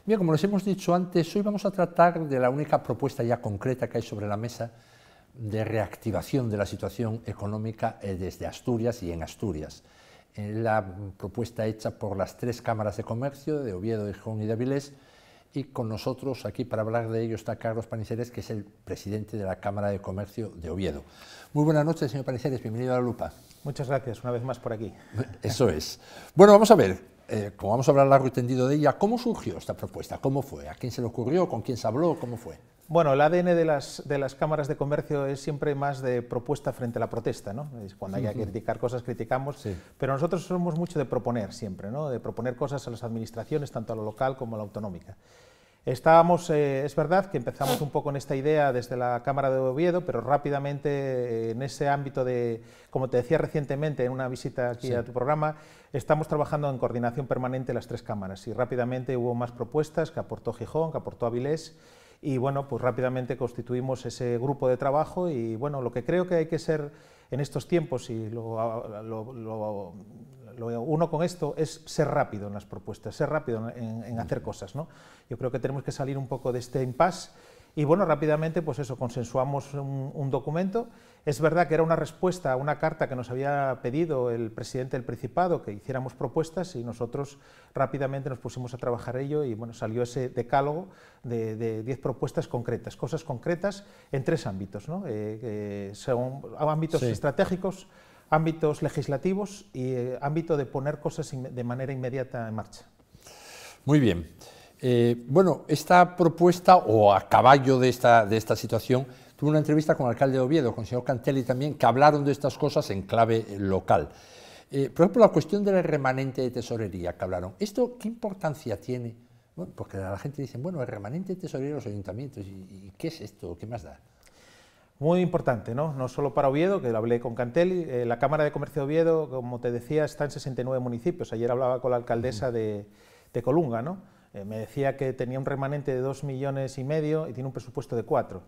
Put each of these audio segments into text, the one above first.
Bien, como les hemos dicho antes, hoy vamos a tratar de la única propuesta ya concreta que hay sobre la mesa de reactivación de la situación económica desde Asturias y en Asturias. La propuesta hecha por las tres cámaras de comercio de Oviedo, de Gijón y de Avilés, y con nosotros aquí para hablar de ello está Carlos Paniceres, que es el presidente de la Cámara de Comercio de Oviedo. Muy buenas noches, señor Paniceres, bienvenido a La Lupa. Muchas gracias, una vez más por aquí. Eso es. Bueno, vamos a ver. Como vamos a hablar largo y tendido de ella, ¿cómo surgió esta propuesta? ¿Cómo fue? ¿A quién se le ocurrió? ¿Con quién se habló? ¿Cómo fue? Bueno, el ADN de las cámaras de comercio es siempre más de propuesta frente a la protesta, ¿no? Es cuando hay que criticar cosas, criticamos, sí. Pero nosotros somos mucho de proponer siempre, ¿no? De proponer cosas a las administraciones, tanto a lo local como a la autonómica. Estábamos, es verdad que empezamos un poco en esta idea desde la Cámara de Oviedo, pero rápidamente en ese ámbito de, como te decía recientemente en una visita aquí a tu programa, estamos trabajando en coordinación permanente las tres cámaras y rápidamente hubo más propuestas que aportó Gijón, que aportó Avilés y bueno, pues rápidamente constituimos ese grupo de trabajo y bueno, lo que creo que hay que ser en estos tiempos y lo uno con esto es ser rápido en las propuestas, ser rápido en hacer cosas, ¿no? Yo creo que tenemos que salir un poco de este impasse y bueno, rápidamente pues eso, consensuamos un documento. Es verdad que era una respuesta a una carta que nos había pedido el presidente del Principado que hiciéramos propuestas y nosotros rápidamente nos pusimos a trabajar ello y bueno, salió ese decálogo de 10 propuestas concretas, cosas concretas en tres ámbitos, ¿no? Son ámbitos estratégicos, ámbitos legislativos y ámbito de poner cosas de manera inmediata en marcha. Muy bien. Bueno, esta propuesta, o a caballo de esta situación, tuve una entrevista con el alcalde de Oviedo, con el señor Cantelli también, que hablaron de estas cosas en clave local. Por ejemplo, la cuestión del remanente de tesorería que hablaron, ¿esto qué importancia tiene? Bueno, porque la gente dice, bueno, el remanente de tesorería de los ayuntamientos, ¿y qué es esto? ¿Qué más da? Muy importante, ¿no? No solo para Oviedo, que lo hablé con Cantelli, la Cámara de Comercio de Oviedo, como te decía, está en 69 municipios. Ayer hablaba con la alcaldesa de Colunga, ¿no? Me decía que tenía un remanente de 2,5 millones y tiene un presupuesto de 4.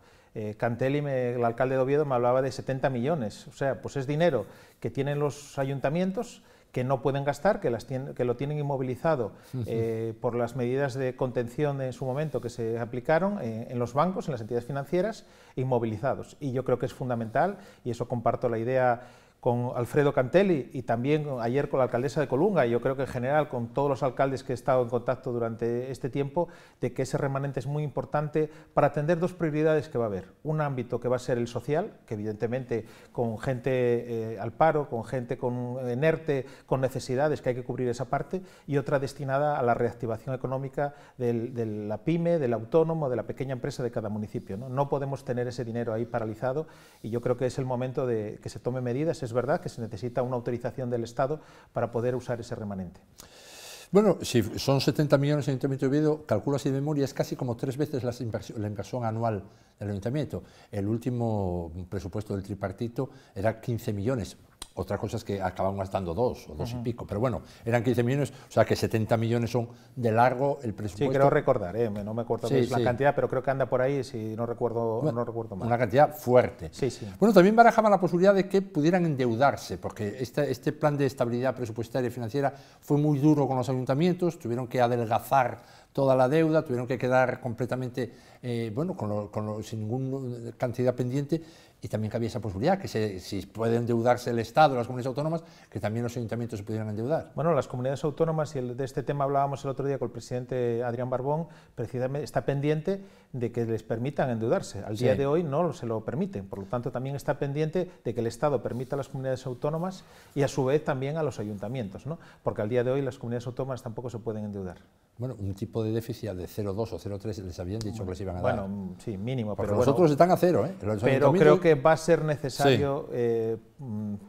Cantelli, el alcalde de Oviedo, me hablaba de 70 millones. O sea, pues es dinero que tienen los ayuntamientos que no pueden gastar, que lo tienen inmovilizado por las medidas de contención en su momento que se aplicaron en los bancos, en las entidades financieras, inmovilizados. Y yo creo que es fundamental, y eso comparto la idea con Alfredo Cantelli y también ayer con la alcaldesa de Colunga, y yo creo que en general con todos los alcaldes que he estado en contacto durante este tiempo, de que ese remanente es muy importante para atender dos prioridades que va a haber. Un ámbito que va a ser el social, que evidentemente con gente al paro, con gente con ERTE, con necesidades, que hay que cubrir esa parte, y otra destinada a la reactivación económica de la pyme, del autónomo, de la pequeña empresa de cada municipio, ¿no? No podemos tener ese dinero ahí paralizado y yo creo que es el momento de que se tome medidas. Es verdad que se necesita una autorización del Estado para poder usar ese remanente. Bueno, si son 70 millones en el Ayuntamiento de Oviedo, calculo así de memoria, es casi como 3 veces la inversión anual del Ayuntamiento. El último presupuesto del tripartito era 15 millones. Otra cosa es que acaban gastando 2 o 2 y pico, pero bueno, eran 15 millones, o sea que 70 millones son de largo el presupuesto. Sí, creo recordar, no me acuerdo qué es la cantidad, pero creo que anda por ahí, si no recuerdo, no recuerdo mal. Una cantidad fuerte. Sí, sí. Bueno, también barajaban la posibilidad de que pudieran endeudarse, porque este plan de estabilidad presupuestaria y financiera fue muy duro con los ayuntamientos, tuvieron que adelgazar toda la deuda, tuvieron que quedar completamente, sin ninguna cantidad pendiente, y también cabía esa posibilidad, que si puede endeudarse el Estado, las comunidades autónomas, que también los ayuntamientos se pudieran endeudar. Bueno, las comunidades autónomas, y de este tema hablábamos el otro día con el presidente Adrián Barbón, precisamente está pendiente de que les permitan endeudarse. Al día de hoy no se lo permiten, por lo tanto también está pendiente de que el Estado permita a las comunidades autónomas y a su vez también a los ayuntamientos, ¿no? Porque al día de hoy las comunidades autónomas tampoco se pueden endeudar. Bueno, un tipo de déficit de 0,2 o 0,3 les habían dicho que les iban a dar. Bueno, sí, mínimo. Porque los otros están a 0, ¿eh? Pero creo que va a ser necesario,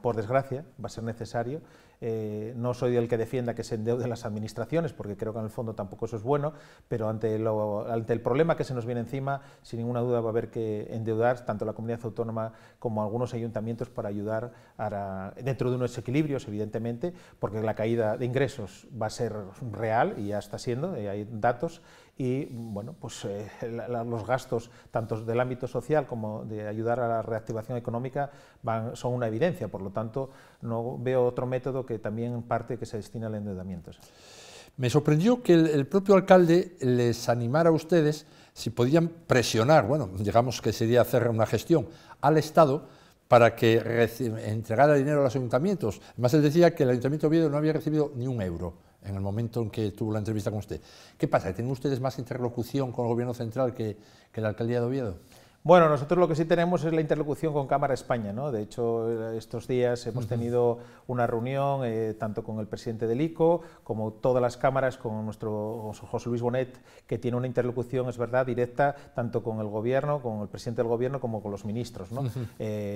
por desgracia, va a ser necesario. No soy el que defienda que se endeuden las administraciones, porque creo que en el fondo tampoco eso es bueno, pero ante el problema que se nos viene encima, sin ninguna duda va a haber que endeudar tanto la comunidad autónoma como algunos ayuntamientos para ayudar dentro de unos equilibrios, evidentemente, porque la caída de ingresos va a ser real y ya está siendo, hay datos, y bueno, pues los gastos tanto del ámbito social como de ayudar a la reactivación económica son una evidencia, por lo tanto no veo otro método que también parte que se destina al endeudamiento. Me sorprendió que el propio alcalde les animara a ustedes si podían presionar, bueno, digamos que sería hacer una gestión al Estado para que entregara dinero a los ayuntamientos. Además, él decía que el Ayuntamiento de Oviedo no había recibido ni un euro en el momento en que tuvo la entrevista con usted. ¿Qué pasa? ¿Tienen ustedes más interlocución con el Gobierno central que la Alcaldía de Oviedo? Bueno, nosotros lo que sí tenemos es la interlocución con Cámara España, ¿no? De hecho, estos días hemos tenido una reunión tanto con el presidente del ICO como todas las cámaras, con nuestro José Luis Bonet, que tiene una interlocución, es verdad, directa tanto con el Gobierno, con el presidente del Gobierno, como con los ministros, ¿no?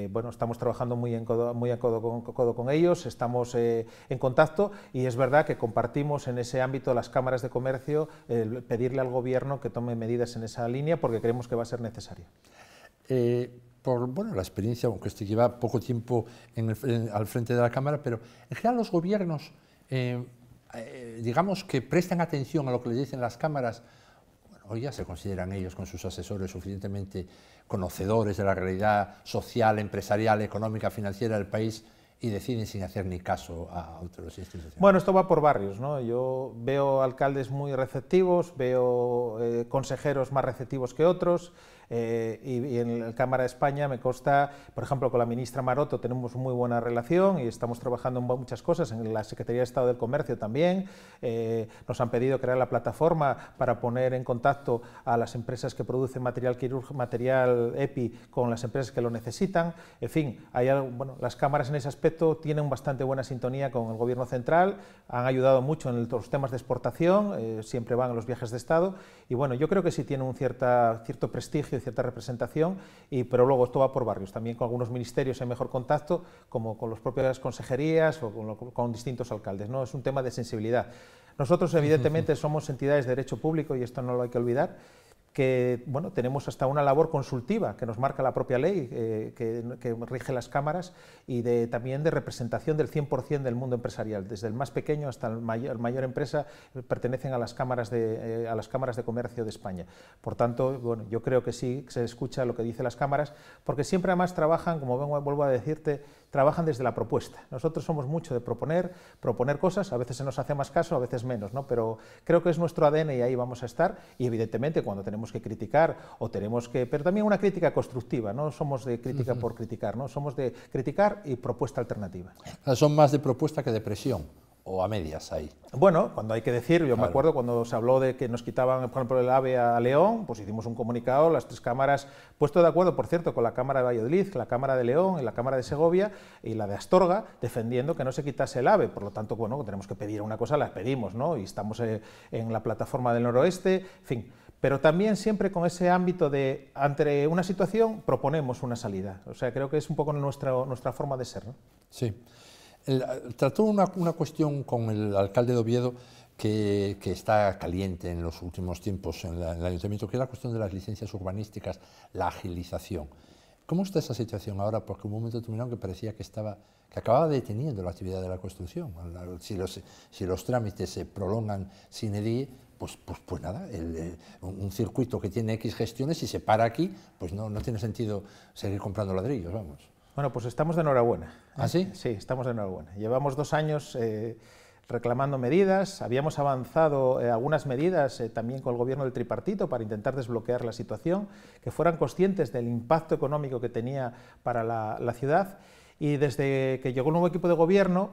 Bueno, estamos trabajando muy a codo con ellos, estamos en contacto y es verdad que compartimos en ese ámbito las cámaras de comercio, pedirle al Gobierno que tome medidas en esa línea porque creemos que va a ser necesario. Por bueno, la experiencia, aunque usted lleva poco tiempo al frente de la Cámara, pero en general los gobiernos, digamos que prestan atención a lo que les dicen las cámaras, bueno, hoy ya se consideran ellos con sus asesores suficientemente conocedores de la realidad social, empresarial, económica, financiera del país y deciden sin hacer ni caso a otras instituciones. Bueno, esto va por barrios, ¿no? Yo veo alcaldes muy receptivos, veo consejeros más receptivos que otros, y en la Cámara de España me consta, por ejemplo, con la ministra Maroto tenemos muy buena relación y estamos trabajando en muchas cosas, en la Secretaría de Estado del Comercio también, nos han pedido crear la plataforma para poner en contacto a las empresas que producen material quirúrgico, material EPI con las empresas que lo necesitan, en fin, bueno, las cámaras en ese aspecto tienen bastante buena sintonía con el Gobierno central, han ayudado mucho en los temas de exportación, siempre van a los viajes de Estado y bueno, yo creo que sí tiene un cierto prestigio, cierta representación, pero luego esto va por barrios, también con algunos ministerios hay mejor contacto, como con las propias consejerías o con distintos alcaldes, ¿no? Es un tema de sensibilidad. Nosotros evidentemente somos entidades de derecho público y esto no lo hay que olvidar, que bueno, tenemos hasta una labor consultiva que nos marca la propia ley que rige las cámaras y también de representación del 100% del mundo empresarial, desde el más pequeño hasta la mayor empresa pertenecen a las cámaras de comercio de España. Por tanto, bueno, yo creo que sí se escucha lo que dicen las cámaras, porque siempre además trabajan, como vuelvo a decirte, trabajan desde la propuesta. Nosotros somos mucho de proponer cosas, a veces se nos hace más caso, a veces menos, ¿no? Pero creo que es nuestro ADN y ahí vamos a estar y evidentemente cuando tenemos que criticar pero también una crítica constructiva, no somos de crítica por criticar, ¿no? Somos de criticar y propuesta alternativa. Son más de propuesta que de presión. ¿O a medias ahí? Bueno, cuando hay que decir, yo me acuerdo cuando se habló de que nos quitaban, por ejemplo, el AVE a León, pues hicimos un comunicado, las tres cámaras, puesto de acuerdo, por cierto, con la Cámara de Valladolid, la Cámara de León, y la Cámara de Segovia y la de Astorga, defendiendo que no se quitase el AVE. Por lo tanto, bueno, tenemos que pedir una cosa, la pedimos, ¿no? Y estamos en la plataforma del noroeste, en fin. Pero también siempre con ese ámbito de, ante una situación, proponemos una salida. O sea, creo que es un poco nuestra forma de ser, ¿no? Sí. Trató una cuestión con el alcalde de Oviedo que está caliente en los últimos tiempos en el ayuntamiento, que es la cuestión de las licencias urbanísticas, la agilización. ¿Cómo está esa situación ahora? Porque en un momento determinado que parecía que acababa deteniendo la actividad de la construcción. Si los trámites se prolongan sin edie, pues nada, un circuito que tiene X gestiones, si se para aquí, pues no tiene sentido seguir comprando ladrillos, vamos. Bueno, pues estamos de enhorabuena. ¿Ah, sí? Sí, estamos de enhorabuena. Llevamos 2 años reclamando medidas, habíamos avanzado algunas medidas también con el gobierno del tripartito para intentar desbloquear la situación, que fueran conscientes del impacto económico que tenía para la ciudad. Y desde que llegó el nuevo equipo de gobierno,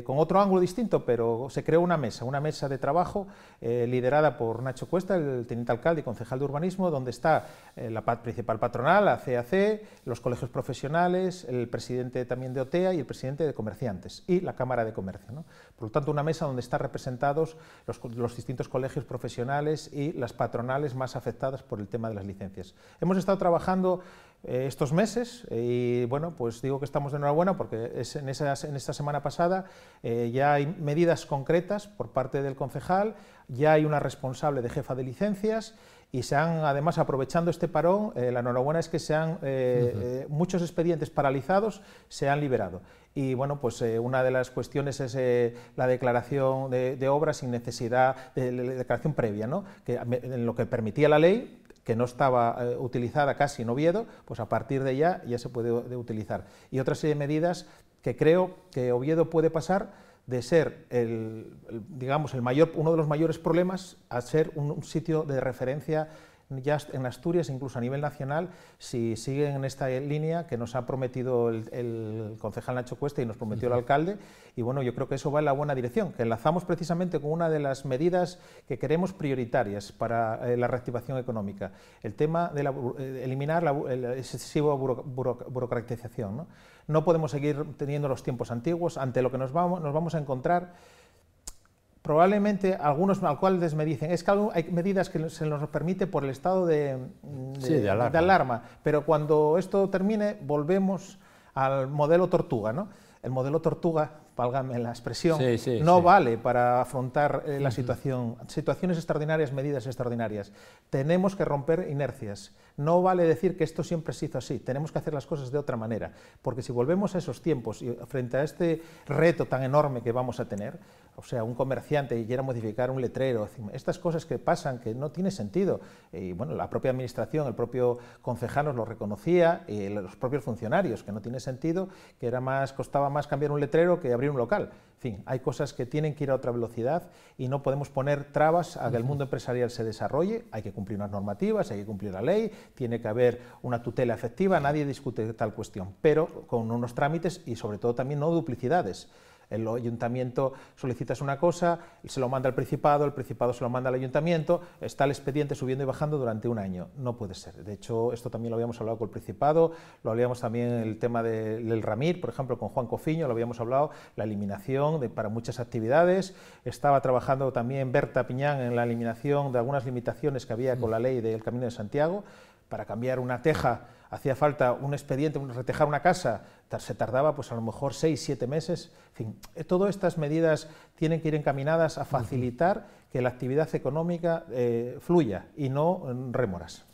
con otro ángulo distinto, pero se creó una mesa de trabajo liderada por Nacho Cuesta, el teniente alcalde y concejal de urbanismo, donde está la principal patronal, la CAC, los colegios profesionales, el presidente también de OTEA y el presidente de comerciantes y la Cámara de Comercio, ¿no? Por lo tanto, una mesa donde están representados los distintos colegios profesionales y las patronales más afectadas por el tema de las licencias. Hemos estado trabajando estos meses y bueno, pues digo que estamos de enhorabuena porque en esta semana pasada ya hay medidas concretas por parte del concejal, ya hay una responsable de jefa de licencias y se han, además, aprovechando este parón, la enhorabuena es que muchos expedientes paralizados se han liberado. Y bueno, pues una de las cuestiones es la declaración de obras sin necesidad de declaración previa, ¿no? Que en lo que permitía la ley, que no estaba utilizada casi en Oviedo, pues a partir de ya se puede utilizar. Y otra serie de medidas que creo que Oviedo puede pasar de ser digamos, uno de los mayores problemas a ser un sitio de referencia ya en Asturias, incluso a nivel nacional, si siguen en esta línea que nos ha prometido el concejal Nacho Cuesta y nos prometió el alcalde, y bueno, yo creo que eso va en la buena dirección, que enlazamos precisamente con una de las medidas que queremos prioritarias para la reactivación económica, el tema de eliminar la excesiva burocratización, ¿no? No podemos seguir teniendo los tiempos antiguos, ante lo que nos vamos a encontrar. Probablemente algunos alcaldes me dicen, es que hay medidas que se nos permite por el estado de alarma, pero cuando esto termine volvemos al modelo tortuga, ¿no? El modelo tortuga, válgame la expresión, no vale para afrontar la situaciones extraordinarias, medidas extraordinarias. Tenemos que romper inercias. No vale decir que esto siempre se hizo así, tenemos que hacer las cosas de otra manera, porque si volvemos a esos tiempos y frente a este reto tan enorme que vamos a tener, o sea, un comerciante quiera modificar un letrero, estas cosas que pasan, que no tiene sentido, y bueno, la propia administración, el propio concejal nos lo reconocía, y los propios funcionarios, que no tiene sentido, que costaba más cambiar un letrero que abrir un local. En fin, hay cosas que tienen que ir a otra velocidad y no podemos poner trabas a que el mundo empresarial se desarrolle, hay que cumplir unas normativas, hay que cumplir la ley, tiene que haber una tutela efectiva, nadie discute tal cuestión, pero con unos trámites y sobre todo también no duplicidades. El ayuntamiento solicitas una cosa, se lo manda al Principado, el Principado se lo manda al ayuntamiento, está el expediente subiendo y bajando durante un año. No puede ser. De hecho, esto también lo habíamos hablado con el Principado, lo habíamos también en el tema del Ramir, por ejemplo, con Juan Cofiño, lo habíamos hablado, la eliminación para muchas actividades. Estaba trabajando también Berta Piñán en la eliminación de algunas limitaciones que había con la ley del Camino de Santiago. Para cambiar una teja hacía falta un expediente, retejar una casa, se tardaba pues a lo mejor 6, 7 meses. En fin, todas estas medidas tienen que ir encaminadas a facilitar que la actividad económica fluya y no rémoras.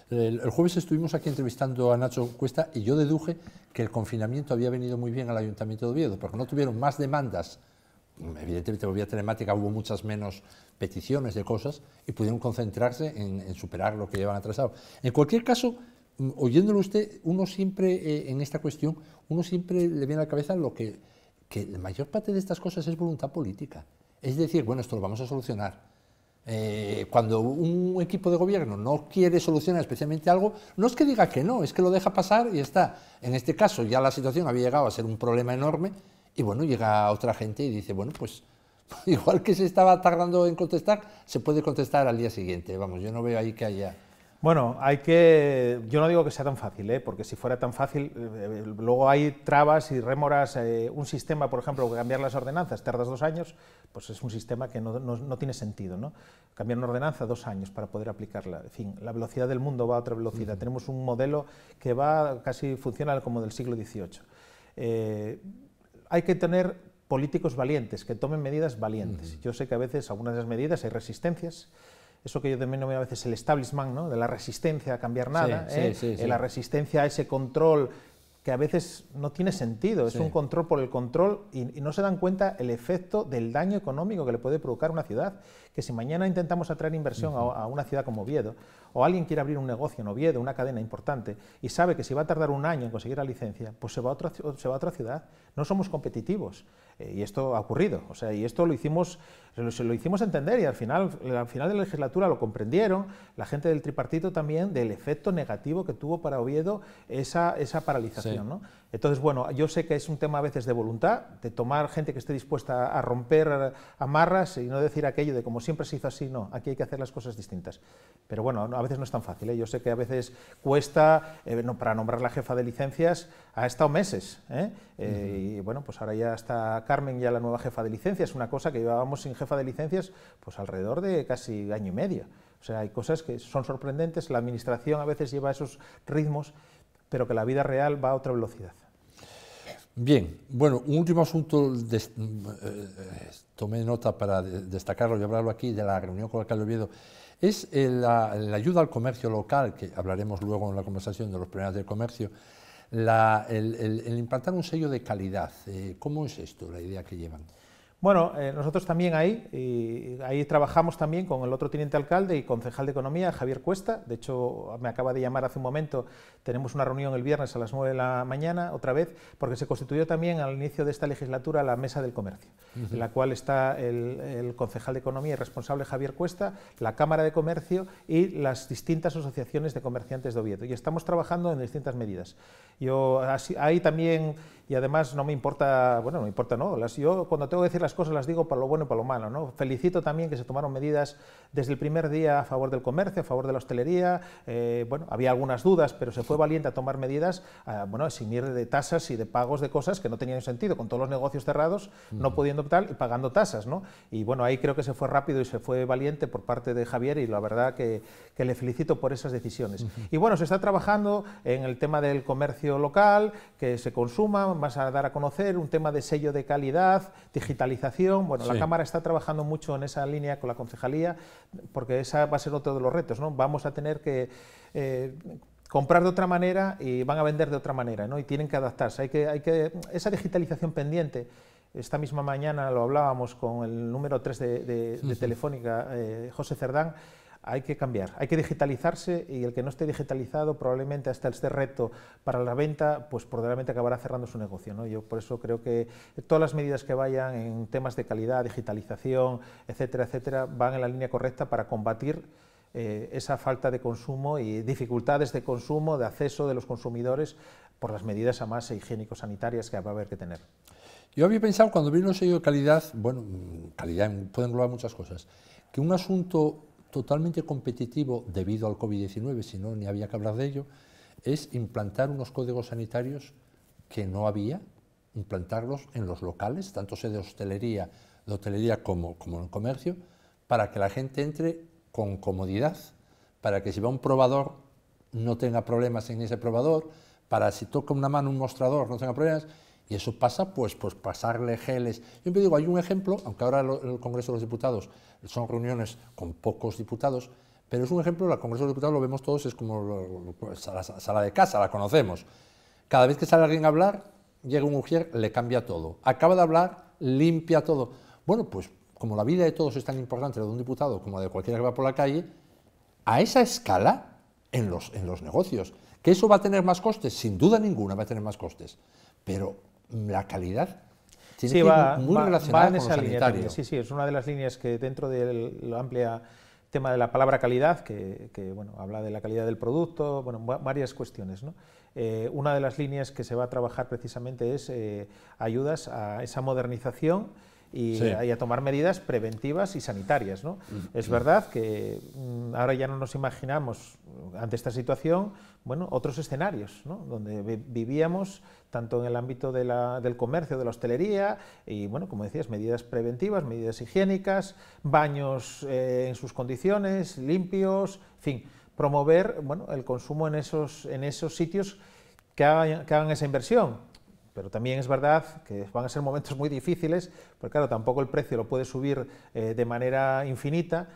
El jueves estuvimos aquí entrevistando a Nacho Cuesta y yo deduje que el confinamiento había venido muy bien al Ayuntamiento de Oviedo, porque no tuvieron más demandas. Evidentemente, en vía telemática hubo muchas menos peticiones de cosas y pudieron concentrarse en superar lo que llevan atrasado. En cualquier caso, oyéndolo usted, uno siempre, en esta cuestión, uno siempre le viene a la cabeza que la mayor parte de estas cosas es voluntad política. Es decir, bueno, esto lo vamos a solucionar. Cuando un equipo de gobierno no quiere solucionar especialmente algo, no es que diga que no, es que lo deja pasar y está. En este caso ya la situación había llegado a ser un problema enorme. Y bueno, llega otra gente y dice, bueno, pues igual que se estaba tardando en contestar, se puede contestar al día siguiente. Vamos, yo no veo ahí que haya... Bueno, yo no digo que sea tan fácil, porque si fuera tan fácil, luego hay trabas y rémoras. Un sistema, por ejemplo, cambiar las ordenanzas, tardas 2 años, pues es un sistema que no tiene sentido, ¿no? Cambiar una ordenanza 2 años para poder aplicarla. En fin, la velocidad del mundo va a otra velocidad. Tenemos un modelo que funciona como del siglo XVIII. Hay que tener políticos valientes, que tomen medidas valientes. Yo sé que a veces algunas de las medidas hay resistencias, eso que yo denomino a veces el establishment, ¿no? De la resistencia a cambiar nada, la resistencia a ese control que a veces no tiene sentido, es un control por el control y no se dan cuenta el efecto del daño económico que le puede provocar una ciudad, que si mañana intentamos atraer inversión a una ciudad como Oviedo, o alguien quiere abrir un negocio en Oviedo, una cadena importante, y sabe que si va a tardar 1 año en conseguir la licencia, pues se va a otra ciudad. No somos competitivos, y esto ha ocurrido, o sea, y esto lo hicimos entender, y al final de la legislatura lo comprendieron, la gente del tripartito también, del efecto negativo que tuvo para Oviedo esa paralización, ¿no? Entonces, bueno, yo sé que es un tema a veces de voluntad, de tomar gente que esté dispuesta a romper amarras y no decir aquello de como siempre se hizo así, no, aquí hay que hacer las cosas distintas. Pero bueno, a veces no es tan fácil, Yo sé que a veces cuesta, para nombrar la jefa de licencias ha estado meses, y bueno, pues ahora ya está Carmen, ya la nueva jefa de licencias, una cosa que llevábamos sin jefa de licencias pues alrededor de casi 1 año y medio. O sea, hay cosas que son sorprendentes, la administración a veces lleva esos ritmos, pero que la vida real va a otra velocidad. Bien, bueno, un último asunto, tomé nota para destacarlo y hablarlo aquí de la reunión con el alcalde de Oviedo, es la ayuda al comercio local, que hablaremos luego en la conversación de los problemas del comercio, el implantar un sello de calidad. ¿Cómo es esto, la idea que llevan? Bueno, nosotros también ahí trabajamos también con el otro teniente alcalde y concejal de Economía, Javier Cuesta. De hecho, me acaba de llamar hace un momento, tenemos una reunión el viernes a las 9 de la mañana, otra vez, porque se constituyó también al inicio de esta legislatura la Mesa del Comercio, en la cual está el concejal de Economía y responsable Javier Cuesta, la Cámara de Comercio y las distintas asociaciones de comerciantes de Oviedo. Y estamos trabajando en distintas medidas. Yo ahí también, y además no me importa, bueno, no me importa, no, yo cuando tengo que decir las cosas las digo para lo bueno y para lo malo, ¿no? Felicito también que se tomaron medidas desde el primer día a favor del comercio, a favor de la hostelería, bueno, había algunas dudas, pero se fue valiente a tomar medidas, bueno, sin ir de tasas y de pagos de cosas que no tenían sentido, con todos los negocios cerrados, no pudiendo tal y pagando tasas, ¿no? Y bueno, ahí creo que se fue rápido y se fue valiente por parte de Javier y la verdad que le felicito por esas decisiones. Y bueno, se está trabajando en el tema del comercio local, que se consuma, vas a dar a conocer un tema de sello de calidad, digitalización. Bueno, la Cámara está trabajando mucho en esa línea con la concejalía, porque esa va a ser otro de los retos, ¿no? Vamos a tener que comprar de otra manera y van a vender de otra manera, ¿no? Y tienen que adaptarse. Esa digitalización pendiente. Esta misma mañana lo hablábamos con el número 3 de Telefónica, José Cerdán. Hay que cambiar, hay que digitalizarse y el que no esté digitalizado probablemente hasta este reto para la venta, pues probablemente acabará cerrando su negocio, ¿no? Yo por eso creo que todas las medidas que vayan en temas de calidad, digitalización, etcétera, etcétera, van en la línea correcta para combatir esa falta de consumo y dificultades de consumo, de acceso de los consumidores por las medidas además higiénico-sanitarias que va a haber que tener. Yo había pensado, cuando vi el sello de calidad, bueno, calidad puede englobar muchas cosas, que un asunto totalmente competitivo debido al COVID-19, si no, ni había que hablar de ello, es implantar unos códigos sanitarios que no había, implantarlos en los locales, tanto sea de hostelería como en el comercio, para que la gente entre con comodidad, para que si va un probador no tenga problemas en ese probador, para si toca una mano un mostrador no tenga problemas. Y eso pasa, pues pasarle geles. Yo siempre digo, hay un ejemplo, aunque ahora el Congreso de los Diputados son reuniones con pocos diputados, pero es un ejemplo, el Congreso de los Diputados lo vemos todos, es como la sala de casa, la conocemos. Cada vez que sale alguien a hablar, llega un ujier, le cambia todo. Acaba de hablar, limpia todo. Bueno, pues como la vida de todos es tan importante, la de un diputado como la de cualquiera que va por la calle, a esa escala, en los negocios, que eso va a tener más costes, sin duda ninguna va a tener más costes, pero la calidad tiene que ir muy relacionada con lo sanitario. Sí, es una de las líneas que dentro del amplio tema de la palabra calidad, que bueno, habla de la calidad del producto, bueno, varias cuestiones, ¿no? Una de las líneas que se va a trabajar precisamente es ayudas a esa modernización y a tomar medidas preventivas y sanitarias, ¿no? Es verdad que ahora ya no nos imaginamos ante esta situación, bueno, otros escenarios, ¿no? Donde vivíamos tanto en el ámbito del comercio, de la hostelería y, bueno, como decías, medidas preventivas, medidas higiénicas, baños en sus condiciones, limpios, en fin, promover, bueno, el consumo en esos sitios que hagan esa inversión. Pero también es verdad que van a ser momentos muy difíciles, porque claro, tampoco el precio lo puede subir de manera infinita,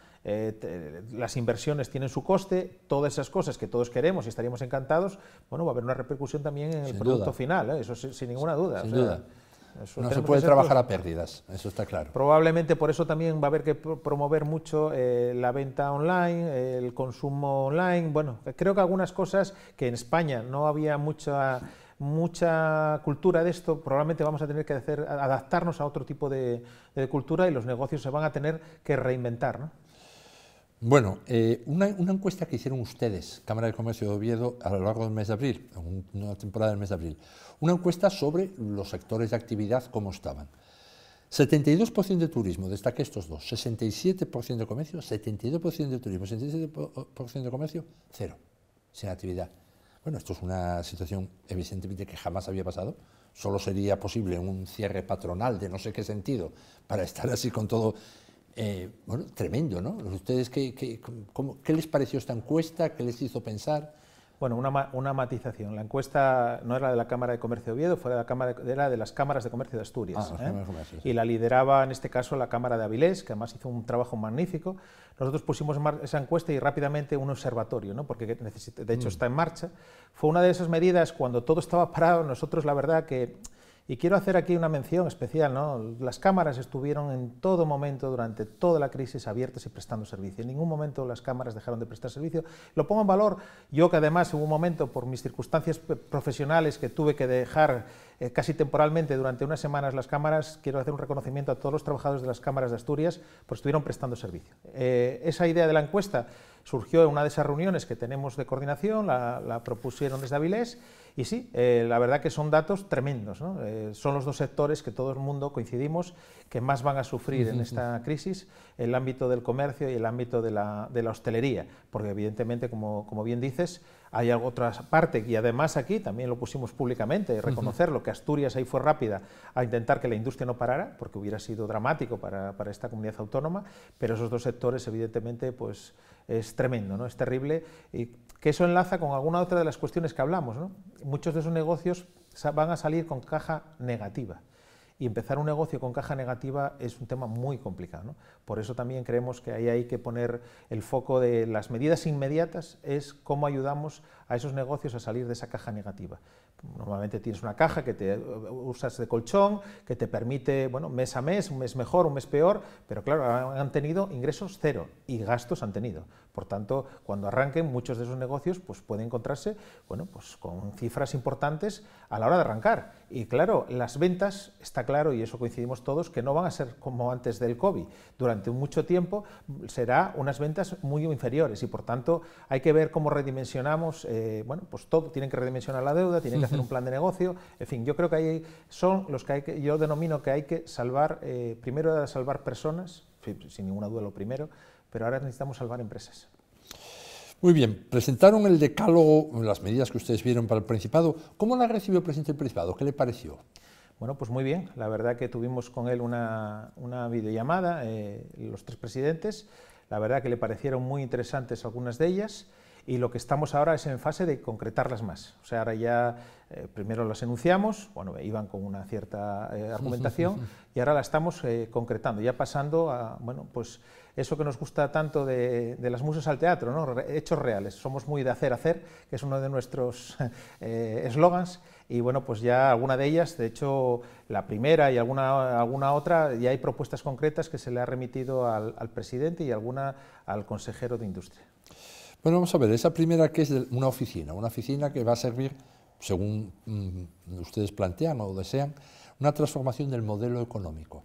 las inversiones tienen su coste, todas esas cosas que todos queremos y estaríamos encantados, bueno, va a haber una repercusión también en el producto final, eso sin ninguna duda. Sin duda. No se puede trabajar a pérdidas, eso está claro. Probablemente por eso también va a haber que promover mucho la venta online, el consumo online. Bueno, creo que algunas cosas que en España no había mucha cultura de esto, probablemente vamos a tener que adaptarnos a otro tipo de cultura y los negocios se van a tener que reinventar, ¿no? Bueno, una encuesta que hicieron ustedes, Cámara de Comercio de Oviedo, a lo largo del mes de abril, una temporada del mes de abril, una encuesta sobre los sectores de actividad, cómo estaban. 72% de turismo, destaqué estos dos, 67% de comercio, 72% de turismo, 67% de comercio, cero, sin actividad. Bueno, esto es una situación evidentemente que jamás había pasado, solo sería posible un cierre patronal de no sé qué sentido para estar así con todo. Bueno, tremendo, ¿no? ¿Ustedes qué les pareció esta encuesta? ¿Qué les hizo pensar? Bueno, una matización. La encuesta no era de la Cámara de Comercio de Oviedo, era de las cámaras de comercio de Asturias. Y la lideraba en este caso la Cámara de Avilés, que además hizo un trabajo magnífico. Nosotros pusimos esa encuesta y rápidamente un observatorio, ¿no? Porque de hecho está en marcha. Fue una de esas medidas cuando todo estaba parado. Nosotros la verdad que Y quiero hacer aquí una mención especial, ¿no? Las cámaras estuvieron en todo momento, durante toda la crisis, abiertas y prestando servicio. En ningún momento las cámaras dejaron de prestar servicio. Lo pongo en valor, yo que además hubo un momento, por mis circunstancias profesionales, que tuve que dejar casi temporalmente durante unas semanas las cámaras, quiero hacer un reconocimiento a todos los trabajadores de las cámaras de Asturias, pues estuvieron prestando servicio. Esa idea de la encuesta surgió en una de esas reuniones que tenemos de coordinación, la propusieron desde Avilés, y sí, la verdad que son datos tremendos, ¿no? Son los dos sectores que todo el mundo coincidimos que más van a sufrir en esta crisis, el ámbito del comercio y el ámbito de la hostelería, porque evidentemente, como bien dices, hay otra parte, y además aquí también lo pusimos públicamente, reconocerlo, que Asturias ahí fue rápida a intentar que la industria no parara, porque hubiera sido dramático para esta comunidad autónoma, pero esos dos sectores evidentemente pues es tremendo, ¿no? Es terrible, y que eso enlaza con alguna otra de las cuestiones que hablamos, ¿no? Muchos de esos negocios van a salir con caja negativa, y empezar un negocio con caja negativa es un tema muy complicado, ¿no? Por eso también creemos que ahí hay que poner el foco de las medidas inmediatas, es cómo ayudamos a esos negocios a salir de esa caja negativa. Normalmente tienes una caja que te usas de colchón, que te permite, bueno, mes a mes, un mes mejor, un mes peor, pero claro, han tenido ingresos cero y gastos han tenido. Por tanto, cuando arranquen, muchos de esos negocios pues, pueden encontrarse, bueno, pues, con cifras importantes a la hora de arrancar. Y claro, las ventas, está claro, y eso coincidimos todos, que no van a ser como antes del COVID. Durante mucho tiempo será unas ventas muy inferiores y por tanto hay que ver cómo redimensionamos, bueno, pues todo, tienen que redimensionar la deuda, tienen que hacer un plan de negocio, en fin, yo creo que ahí son los que yo denomino que hay que salvar, primero era salvar personas, sin ninguna duda lo primero, pero ahora necesitamos salvar empresas. Muy bien, presentaron el decálogo, las medidas que ustedes vieron para el Principado. ¿Cómo la recibió el presidente del Principado? ¿Qué le pareció? Bueno, pues muy bien, la verdad que tuvimos con él una videollamada, los tres presidentes, la verdad que le parecieron muy interesantes algunas de ellas, y lo que estamos ahora es en fase de concretarlas más. O sea, ahora ya primero las enunciamos, bueno, iban con una cierta argumentación, y ahora la estamos concretando, ya pasando a, bueno, pues eso que nos gusta tanto de las musas al teatro, ¿no? Hechos reales. Somos muy de hacer, que es uno de nuestros eslogans, y bueno, pues ya alguna de ellas, de hecho la primera y alguna otra, ya hay propuestas concretas que se le ha remitido al presidente y alguna al consejero de Industria. Bueno, vamos a ver, esa primera que es una oficina que va a servir, según ustedes plantean o desean, una transformación del modelo económico.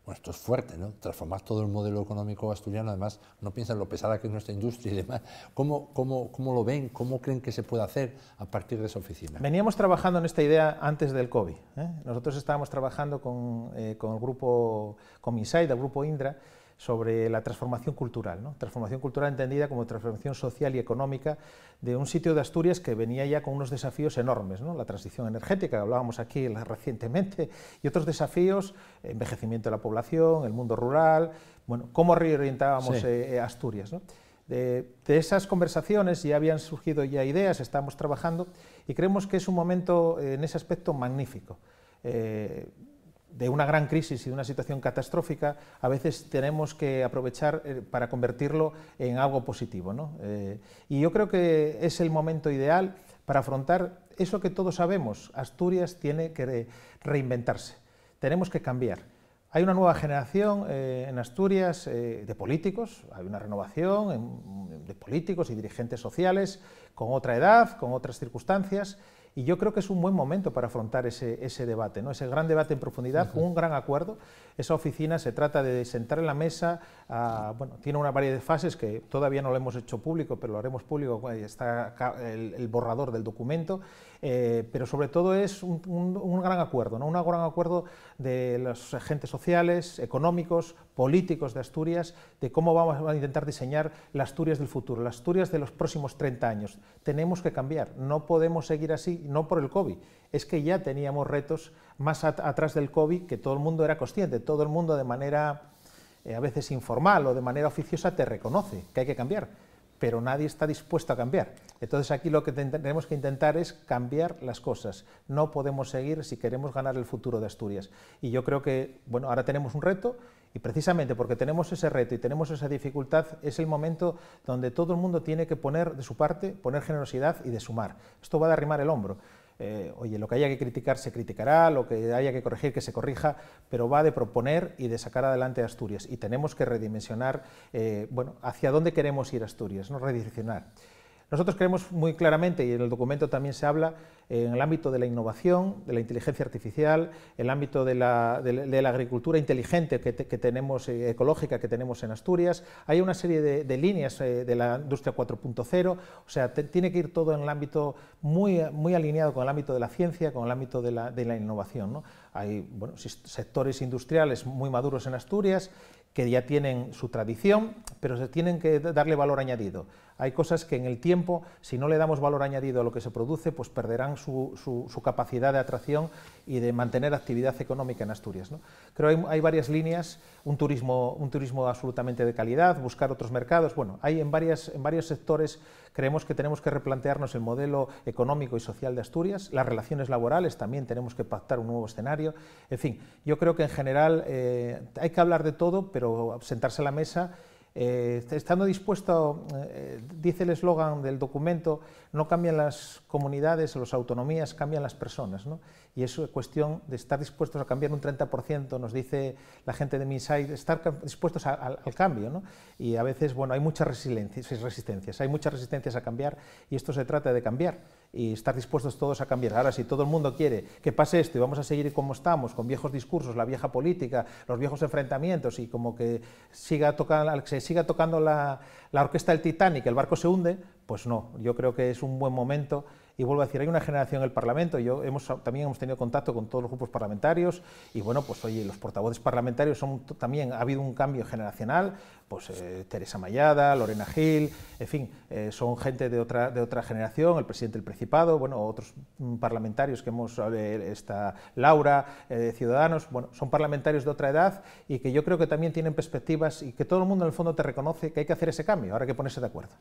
Bueno, esto es fuerte, ¿no? Transformar todo el modelo económico asturiano, además, no piensan lo pesada que es nuestra industria y demás. ¿Cómo lo ven? ¿Cómo creen que se puede hacer a partir de esa oficina? Veníamos trabajando en esta idea antes del COVID, ¿eh? Nosotros estábamos trabajando con el grupo, con Misaid, el grupo Indra, sobre la transformación cultural, ¿no? Transformación cultural entendida como transformación social y económica de un sitio de Asturias que venía ya con unos desafíos enormes, ¿no? La transición energética, que hablábamos aquí recientemente, y otros desafíos, envejecimiento de la población, el mundo rural, bueno, cómo reorientábamos Asturias, ¿no? De esas conversaciones ya habían surgido ya ideas, estamos trabajando y creemos que es un momento en ese aspecto magnífico. De una gran crisis y de una situación catastrófica, a veces tenemos que aprovechar para convertirlo en algo positivo, ¿no? Y yo creo que es el momento ideal para afrontar eso que todos sabemos. Asturias tiene que reinventarse, tenemos que cambiar. Hay una nueva generación en Asturias de políticos, hay una renovación de políticos y dirigentes sociales con otra edad, con otras circunstancias, y yo creo que es un buen momento para afrontar ese debate, ¿no? Ese gran debate en profundidad, con un gran acuerdo. Esa oficina se trata de sentar en la mesa, bueno, tiene una variedad de fases que todavía no lo hemos hecho público, pero lo haremos público, está el borrador del documento, pero sobre todo es un gran acuerdo, ¿no? Un gran acuerdo de los agentes sociales, económicos, políticos de Asturias, de cómo vamos a intentar diseñar la Asturias del futuro, la Asturias de los próximos 30 años. Tenemos que cambiar, no podemos seguir así, no por el COVID, es que ya teníamos retos más atrás del COVID que todo el mundo era consciente, todo el mundo de manera a veces informal o de manera oficiosa te reconoce que hay que cambiar, pero nadie está dispuesto a cambiar. Entonces aquí lo que tenemos que intentar es cambiar las cosas, no podemos seguir si queremos ganar el futuro de Asturias. Y yo creo que, bueno, ahora tenemos un reto, y precisamente porque tenemos ese reto y tenemos esa dificultad, es el momento donde todo el mundo tiene que poner de su parte, poner generosidad y de sumar. Esto va a arrimar el hombro. oye, lo que haya que criticar se criticará, lo que haya que corregir que se corrija, pero va de proponer y de sacar adelante a Asturias. Y tenemos que redimensionar, bueno, hacia dónde queremos ir Asturias, ¿no? Redireccionar. Nosotros creemos muy claramente, y en el documento también se habla, en el ámbito de la innovación, de la inteligencia artificial, el ámbito de la agricultura inteligente que tenemos, ecológica que tenemos en Asturias. Hay una serie de líneas de la industria 4.0, o sea, tiene que ir todo en el ámbito muy alineado con el ámbito de la ciencia, con el ámbito de la innovación, ¿no? Hay, bueno, sectores industriales muy maduros en Asturias que ya tienen su tradición, pero se tienen que darle valor añadido. Hay cosas que en el tiempo, si no le damos valor añadido a lo que se produce, pues perderán su capacidad de atracción y de mantener actividad económica en Asturias, ¿no? Creo que hay varias líneas, un turismo absolutamente de calidad, buscar otros mercados. Bueno, hay en varios sectores. Creemos que tenemos que replantearnos el modelo económico y social de Asturias, las relaciones laborales, también tenemos que pactar un nuevo escenario. En fin, yo creo que en general hay que hablar de todo, pero sentarse a la mesa, estando dispuesto, dice el eslogan del documento, no cambian las comunidades o las autonomías, cambian las personas, ¿no? Y es cuestión de estar dispuestos a cambiar un 30%, nos dice la gente de Minsait, estar dispuestos al cambio, ¿no? Y a veces, bueno, hay muchas resistencias, hay muchas resistencias a cambiar, y esto se trata de cambiar y estar dispuestos todos a cambiar. Ahora, si todo el mundo quiere que pase esto y vamos a seguir como estamos, con viejos discursos, la vieja política, los viejos enfrentamientos, y como que se siga tocando la orquesta del Titanic, el barco se hunde, pues no, yo creo que es un buen momento. Y vuelvo a decir, hay una generación en el Parlamento, también hemos tenido contacto con todos los grupos parlamentarios, y bueno, pues oye, los portavoces parlamentarios también ha habido un cambio generacional, pues Teresa Mayada, Lorena Gil, en fin, son gente de otra generación, el presidente del Principado, bueno, otros parlamentarios que Laura, de Ciudadanos, bueno, son parlamentarios de otra edad y que yo creo que también tienen perspectivas y que todo el mundo en el fondo te reconoce que hay que hacer ese cambio, ahora hay que ponerse de acuerdo.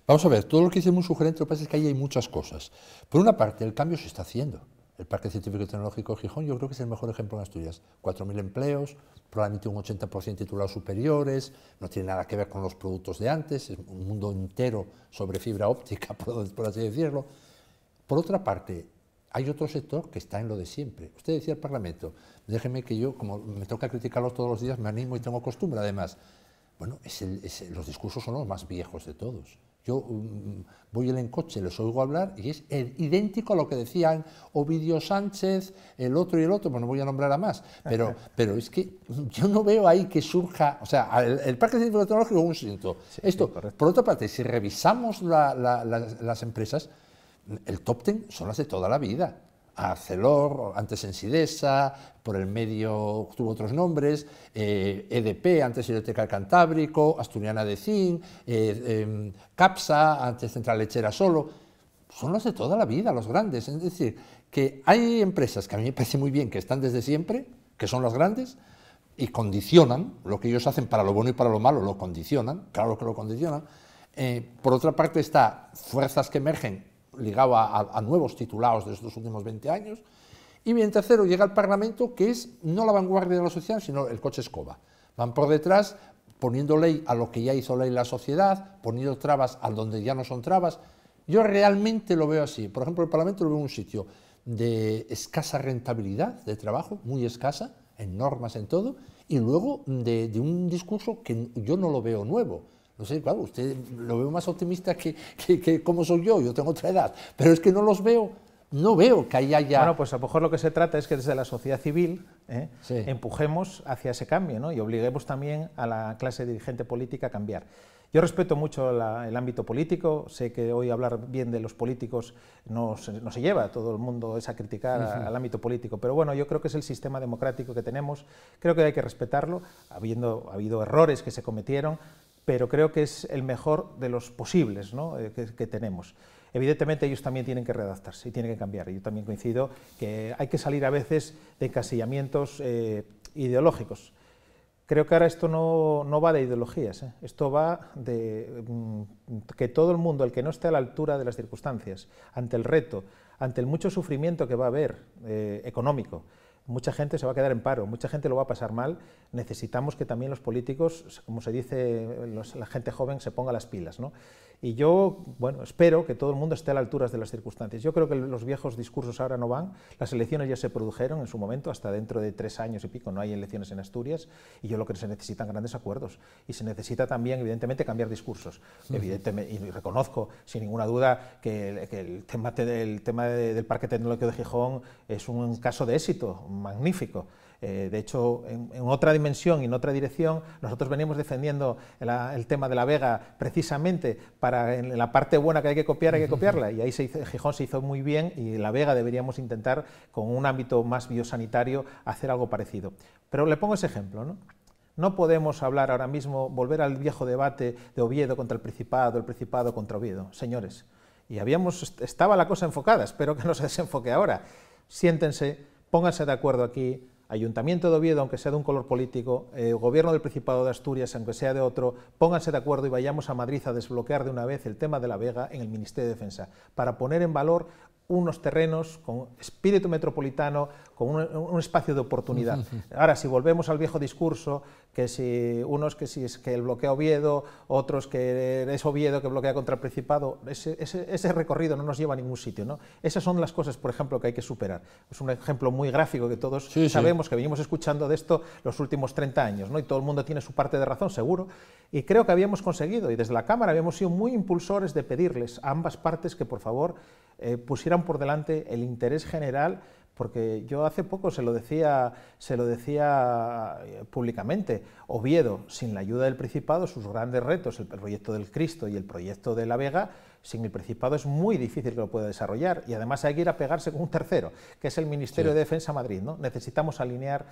Vamos a ver, todo lo que dice es muy sugerente, lo que pasa es que ahí hay muchas cosas. Por una parte, el cambio se está haciendo. El Parque Científico y Tecnológico de Gijón yo creo que es el mejor ejemplo en Asturias. 4.000 empleos, probablemente un 80% titulados superiores, no tiene nada que ver con los productos de antes, es un mundo entero sobre fibra óptica, por así decirlo. Por otra parte, hay otro sector que está en lo de siempre. Usted decía el Parlamento, déjeme que yo, como me toca criticarlos todos los días, me animo y tengo costumbre además. Bueno, los discursos son los más viejos de todos. Yo voy en coche, les oigo hablar y es idéntico a lo que decían Ovidio Sánchez, el otro y el otro, pues no voy a nombrar a más, pero es que yo no veo ahí que surja, o sea, el Parque Científico y Tecnológico es un síntoma. Esto, por otra parte, si revisamos las empresas, el top 10 son las de toda la vida. Arcelor, antes Ensidesa, por el medio tuvo otros nombres, EDP, antes Biblioteca del Cantábrico, Asturiana de Zinc, Capsa, antes Central Lechera Solo, son los de toda la vida, los grandes. Es decir, que hay empresas que a mí me parece muy bien que están desde siempre, que son las grandes, y condicionan lo que ellos hacen para lo bueno y para lo malo, lo condicionan, claro que lo condicionan. Por otra parte está fuerzas que emergen ligado a nuevos titulados de estos últimos 20 años, y bien, tercero, llega el Parlamento, que es no la vanguardia de la sociedad, sino el coche escoba. Van por detrás, poniendo ley a lo que ya hizo ley la sociedad, poniendo trabas a donde ya no son trabas. Yo realmente lo veo así. Por ejemplo, el Parlamento lo veo en un sitio de escasa rentabilidad de trabajo, muy escasa, en normas, en todo, y luego de un discurso que yo no lo veo nuevo. No sé, claro, usted lo veo más optimista que como soy yo tengo otra edad, pero es que no los veo, no veo que ahí haya... Bueno, pues a lo mejor lo que se trata es que desde la sociedad civil sí, empujemos hacia ese cambio, ¿no? Y obliguemos también a la clase dirigente política a cambiar. Yo respeto mucho el ámbito político, sé que hoy hablar bien de los políticos no se lleva, todo el mundo es a criticar al ámbito político, pero bueno, yo creo que es el sistema democrático que tenemos, creo que hay que respetarlo, ha habido errores que se cometieron, pero creo que es el mejor de los posibles, ¿no? que tenemos. Evidentemente ellos también tienen que readaptarse y tienen que cambiar. Yo también coincido que hay que salir a veces de encasillamientos ideológicos. Creo que ahora esto no va de ideologías, esto va de que todo el mundo, el que no esté a la altura de las circunstancias, ante el reto, ante el mucho sufrimiento que va a haber económico, mucha gente se va a quedar en paro, mucha gente lo va a pasar mal, necesitamos que también los políticos, como se dice, la gente joven se ponga las pilas, ¿no? Y yo, bueno, espero que todo el mundo esté a la altura de las circunstancias. Yo creo que los viejos discursos ahora no van, las elecciones ya se produjeron en su momento, hasta dentro de 3 años y pico no hay elecciones en Asturias, y yo lo que se necesitan grandes acuerdos, y se necesita también, evidentemente, cambiar discursos. Evidentemente, y reconozco, sin ninguna duda, que el tema del Parque Tecnológico de Gijón es un caso de éxito magnífico. De hecho, en otra dimensión y en otra dirección, nosotros venimos defendiendo el tema de la Vega precisamente para en la parte buena que hay que copiarla, y ahí Gijón se hizo muy bien, y la Vega deberíamos intentar, con un ámbito más biosanitario, hacer algo parecido. Pero le pongo ese ejemplo, ¿no? No podemos hablar ahora mismo, volver al viejo debate de Oviedo contra el Principado contra Oviedo, señores. Y estaba la cosa enfocada, espero que no se desenfoque ahora. Siéntense, pónganse de acuerdo aquí, Ayuntamiento de Oviedo, aunque sea de un color político, Gobierno del Principado de Asturias, aunque sea de otro, pónganse de acuerdo y vayamos a Madrid a desbloquear de una vez el tema de la Vega en el Ministerio de Defensa, para poner en valor unos terrenos con espíritu metropolitano, con un espacio de oportunidad. Ahora, si volvemos al viejo discurso, que si es que el bloquea Oviedo, otros que es Oviedo que bloquea contra el Principado, ese recorrido no nos lleva a ningún sitio, ¿no? Esas son las cosas, por ejemplo, que hay que superar. Es un ejemplo muy gráfico que todos sabemos, que venimos escuchando de esto los últimos 30 años, ¿no? Y todo el mundo tiene su parte de razón, seguro, y creo que habíamos conseguido, y desde la Cámara habíamos sido muy impulsores de pedirles a ambas partes que, por favor, pusieran por delante el interés general, porque yo hace poco se lo decía públicamente. Oviedo, sin la ayuda del Principado, sus grandes retos, el proyecto del Cristo y el proyecto de la Vega, sin el Principado es muy difícil que lo pueda desarrollar, y además hay que ir a pegarse con un tercero, que es el Ministerio de Defensa Madrid, ¿no? Necesitamos alinear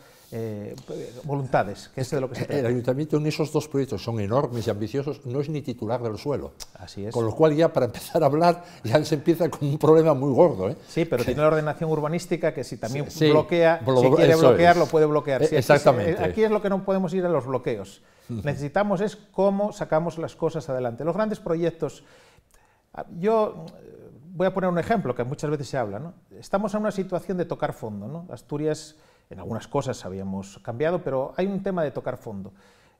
voluntades, que es de lo que se trata. El Ayuntamiento en esos dos proyectos son enormes y ambiciosos, no es ni titular del suelo. Así es. Con lo cual ya para empezar a hablar ya se empieza con un problema muy gordo, ¿eh? Sí, pero tiene la ordenación urbanística que si también bloquea, si quiere bloquear, lo puede bloquear. Sí, exactamente. Aquí es lo que no podemos ir a los bloqueos. Necesitamos es cómo sacamos las cosas adelante. Los grandes proyectos. Yo voy a poner un ejemplo que muchas veces se habla, ¿no? Estamos en una situación de tocar fondo, ¿no? Asturias, en algunas cosas habíamos cambiado, pero hay un tema de tocar fondo.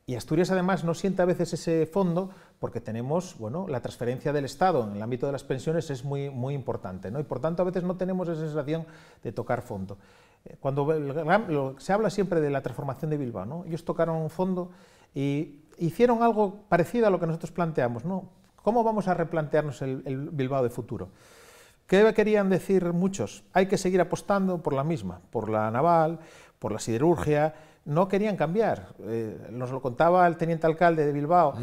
Y Asturias, además, no siente a veces ese fondo porque tenemos, bueno, la transferencia del Estado en el ámbito de las pensiones es muy, muy importante, ¿no? Y por tanto, a veces no tenemos esa sensación de tocar fondo. Cuando se habla siempre de la transformación de Bilbao, ¿no? Ellos tocaron un fondo y hicieron algo parecido a lo que nosotros planteamos, ¿no? ¿Cómo vamos a replantearnos el Bilbao de futuro? ¿Qué querían decir muchos? Hay que seguir apostando por la misma, por la naval, por la siderurgia. No querían cambiar. Nos lo contaba el teniente alcalde de Bilbao,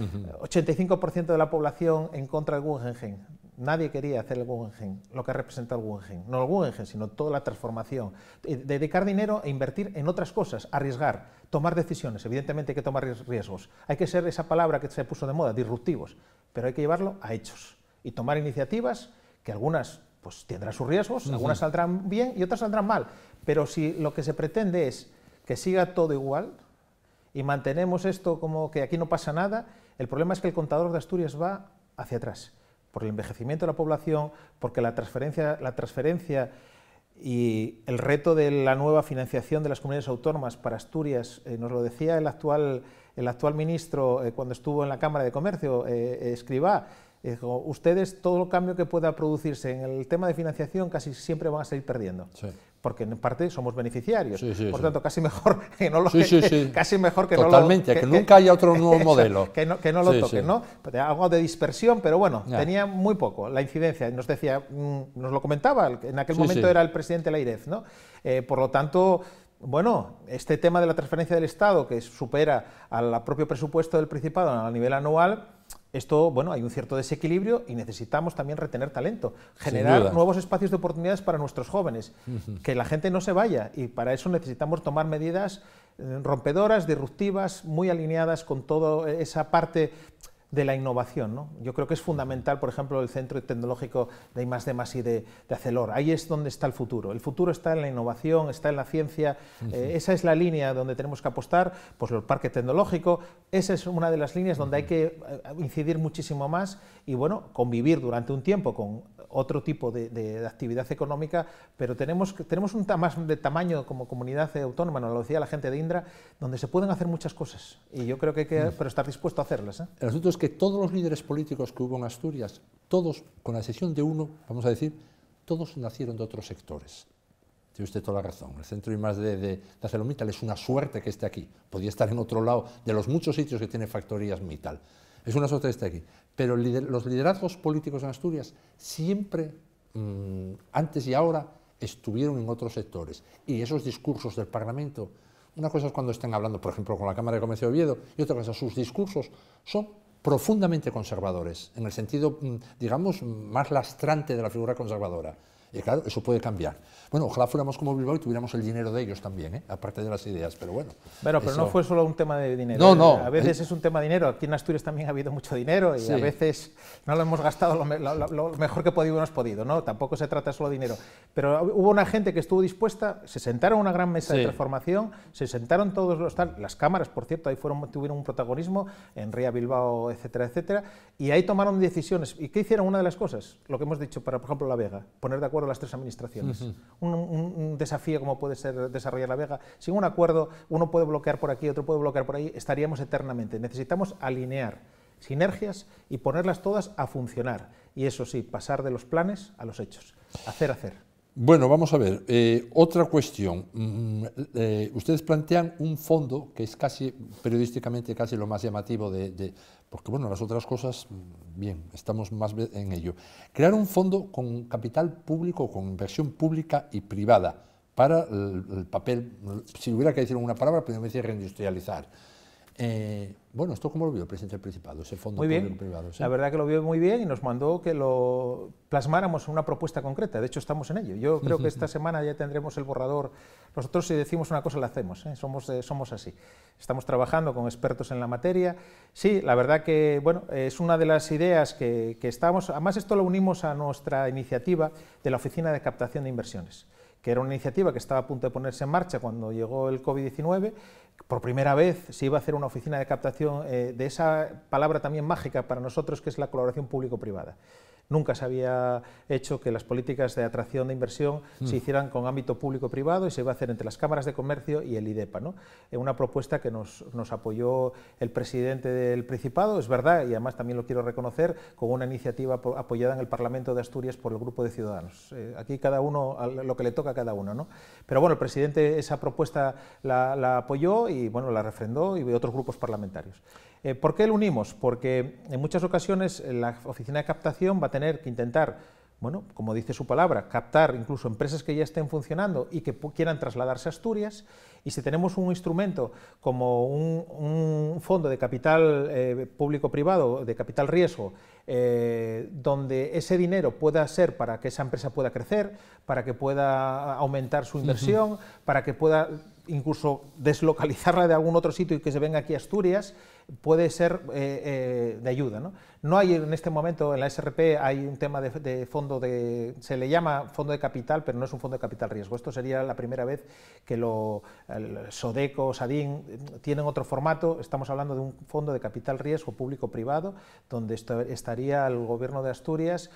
85% de la población en contra del Guggenheim. Nadie quería hacer el Guggenheim, lo que representa el Guggenheim. No el Guggenheim, sino toda la transformación. Dedicar dinero e invertir en otras cosas, arriesgar, tomar decisiones. Evidentemente hay que tomar riesgos. Hay que ser esa palabra que se puso de moda, disruptivos, pero hay que llevarlo a hechos y tomar iniciativas que algunas pues tendrán sus riesgos, algunas saldrán bien y otras saldrán mal. Pero si lo que se pretende es que siga todo igual y mantenemos esto como que aquí no pasa nada, el problema es que el contador de Asturias va hacia atrás, por el envejecimiento de la población, porque la transferencia y el reto de la nueva financiación de las comunidades autónomas para Asturias, nos lo decía el actual ministro cuando estuvo en la Cámara de Comercio, Escrivá, dijo, ustedes todo el cambio que pueda producirse en el tema de financiación casi siempre van a seguir perdiendo. Sí. Porque en parte somos beneficiarios, por tanto casi mejor que no lo casi mejor que totalmente, no lo, que nunca haya otro nuevo modelo. Que no lo toquen, ¿no? Algo de dispersión, pero bueno, tenía muy poco la incidencia. Nos decía, nos lo comentaba, en aquel momento era el presidente de la IREF, ¿no? Por lo tanto, bueno, este tema de la transferencia del Estado, que supera al propio presupuesto del Principado a nivel anual, esto, bueno, hay un cierto desequilibrio y necesitamos también retener talento, generar nuevos espacios de oportunidades para nuestros jóvenes, que la gente no se vaya, y para eso necesitamos tomar medidas rompedoras, disruptivas, muy alineadas con toda esa parte de la innovación, ¿no? Yo creo que es fundamental, por ejemplo, el Centro Tecnológico de I+D+I de Acelor. Ahí es donde está el futuro. El futuro está en la innovación, está en la ciencia. Esa es la línea donde tenemos que apostar. Pues el parque tecnológico, esa es una de las líneas donde hay que incidir muchísimo más y, bueno, convivir durante un tiempo con otro tipo de actividad económica, pero tenemos un más de tamaño como comunidad autónoma, nos lo decía la gente de Indra, donde se pueden hacer muchas cosas, y yo creo que hay que pero estar dispuesto a hacerlas. El asunto es que todos los líderes políticos que hubo en Asturias, todos, con la excepción de uno, vamos a decir, todos nacieron de otros sectores. Tiene usted toda la razón. El Centro I+D de ArcelorMittal es una suerte que esté aquí. Podría estar en otro lado de los muchos sitios que tiene factorías Mittal. Es una suerte que esté aquí. Pero los liderazgos políticos en Asturias siempre, antes y ahora, estuvieron en otros sectores. Y esos discursos del Parlamento, una cosa es cuando estén hablando, por ejemplo, con la Cámara de Comercio de Oviedo, y otra cosa, sus discursos son profundamente conservadores, en el sentido, digamos, más lastrante de la figura conservadora. Y claro, eso puede cambiar. Bueno, ojalá fuéramos como Bilbao y tuviéramos el dinero de ellos también, aparte de las ideas, pero bueno. Pero eso... no fue solo un tema de dinero. No, no. A veces es un tema de dinero. Aquí en Asturias también ha habido mucho dinero y sí, a veces no lo hemos gastado lo mejor que hemos podido, ¿no? Tampoco se trata solo de dinero. Pero hubo una gente que estuvo dispuesta, se sentaron en una gran mesa de transformación, se sentaron todos las cámaras, por cierto, ahí tuvieron un protagonismo, en Ría, Bilbao, etcétera, etcétera, y ahí tomaron decisiones. ¿Y qué hicieron? Una de las cosas, lo que hemos dicho para, por ejemplo, La Vega, poner de acuerdo las tres administraciones. Un desafío como puede ser desarrollar La Vega. Sin un acuerdo, uno puede bloquear por aquí, otro puede bloquear por ahí, estaríamos eternamente. Necesitamos alinear sinergias y ponerlas todas a funcionar. Y eso sí, pasar de los planes a los hechos. Hacer. Bueno, vamos a ver, otra cuestión. Ustedes plantean un fondo que es casi, periodísticamente, casi lo más llamativo porque bueno, las otras cosas, bien, estamos más en ello. Crear un fondo con capital público, con inversión pública y privada, para el papel, si hubiera que decir una palabra, pero me decía reindustrializar. Bueno, ¿esto cómo lo vio el presidente del Principado, ese fondo público-privado? ¿Sí? La verdad que lo vio muy bien y nos mandó que lo plasmáramos en una propuesta concreta. De hecho, estamos en ello. Yo creo que esta semana ya tendremos el borrador. Nosotros, si decimos una cosa, la hacemos, ¿eh? Somos así. Estamos trabajando con expertos en la materia. Sí, la verdad que, bueno, es una de las ideas que estamos... Además, esto lo unimos a nuestra iniciativa de la Oficina de Captación de Inversiones, que era una iniciativa que estaba a punto de ponerse en marcha cuando llegó el COVID-19. Por primera vez se iba a hacer una oficina de captación de esa palabra también mágica para nosotros, que es la colaboración público-privada. Nunca se había hecho que las políticas de atracción de inversión se hicieran con ámbito público-privado y se iba a hacer entre las cámaras de comercio y el IDEPA, ¿no? Una propuesta que nos apoyó el presidente del Principado, es verdad, y además también lo quiero reconocer, con una iniciativa apoyada en el Parlamento de Asturias por el Grupo de Ciudadanos. Aquí cada uno, lo que le toca a cada uno, ¿no? Pero bueno, el presidente esa propuesta la apoyó y bueno, la refrendó, y otros grupos parlamentarios. ¿Por qué lo unimos? Porque en muchas ocasiones la oficina de captación va a tener que intentar, bueno, como dice su palabra, captar incluso empresas que ya estén funcionando y que quieran trasladarse a Asturias, y si tenemos un instrumento como un fondo de capital público-privado, de capital riesgo, donde ese dinero pueda ser para que esa empresa pueda crecer, para que pueda aumentar su inversión, para que pueda incluso deslocalizarla de algún otro sitio y que se venga aquí a Asturias, puede ser de ayuda, ¿no? No hay en este momento, en la SRP hay un tema de fondo, se le llama fondo de capital, pero no es un fondo de capital riesgo. Esto sería la primera vez que el Sodeco, Sadin tienen otro formato. Estamos hablando de un fondo de capital riesgo público-privado, donde estaría el Gobierno de Asturias,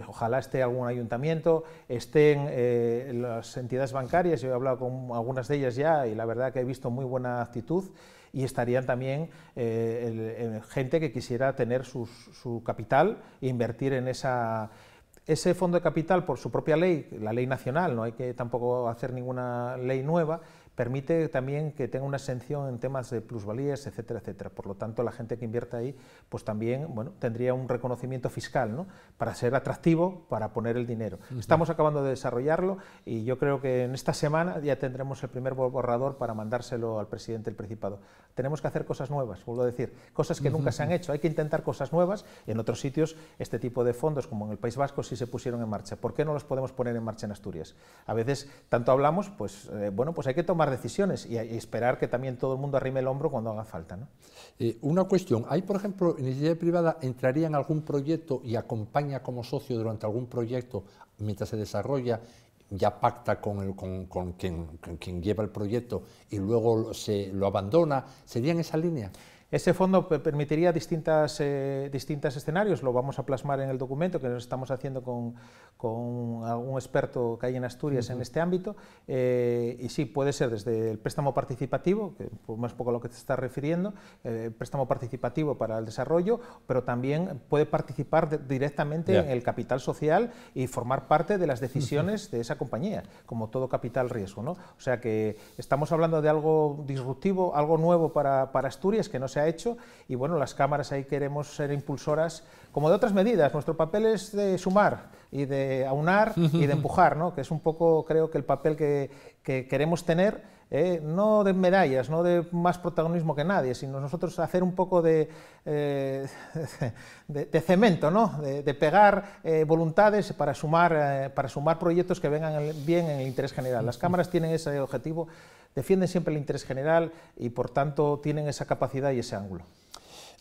ojalá esté algún ayuntamiento, estén las entidades bancarias. Yo he hablado con algunas de ellas ya y la verdad que he visto muy buena actitud, y estarían también gente que quisiera tener su capital e invertir en ese fondo de capital por su propia ley, la ley nacional, no hay que tampoco hacer ninguna ley nueva, permite también que tenga una exención en temas de plusvalías, etcétera, etcétera. Por lo tanto, la gente que invierta ahí, pues también, bueno, tendría un reconocimiento fiscal, ¿no?, para ser atractivo, para poner el dinero. Estamos acabando de desarrollarlo y yo creo que en esta semana ya tendremos el primer borrador para mandárselo al presidente del Principado. Tenemos que hacer cosas nuevas, vuelvo a decir, cosas que nunca se han hecho. Hay que intentar cosas nuevas, y en otros sitios este tipo de fondos, como en el País Vasco, sí se pusieron en marcha. ¿Por qué no los podemos poner en marcha en Asturias? A veces, tanto hablamos, pues bueno, pues hay que tomar decisiones y esperar que también todo el mundo arrime el hombro cuando haga falta, ¿no? Una cuestión, ¿hay, por ejemplo, iniciativa privada entraría en algún proyecto y acompaña como socio durante algún proyecto mientras se desarrolla, ya pacta con quien lleva el proyecto y luego lo abandona? ¿Sería en esa línea? Ese fondo permitiría distintos escenarios, lo vamos a plasmar en el documento que nos estamos haciendo con algún experto que hay en Asturias en este ámbito, y sí, puede ser desde el préstamo participativo, que es un poco a lo que te estás refiriendo, el préstamo participativo para el desarrollo, pero también puede participar directamente en el capital social y formar parte de las decisiones de esa compañía, como todo capital riesgo, ¿no? O sea que estamos hablando de algo disruptivo, algo nuevo para Asturias, que no se ha hecho, y bueno, las cámaras ahí queremos ser impulsoras, como de otras medidas. Nuestro papel es de sumar y de aunar y de empujar, ¿no? Que es un poco, creo que el papel que queremos tener, no de medallas, no de más protagonismo que nadie, sino nosotros hacer un poco de cemento, ¿no? De pegar voluntades para sumar proyectos que vengan bien en el interés general. Las cámaras tienen ese objetivo, defienden siempre el interés general y por tanto tienen esa capacidad y ese ángulo.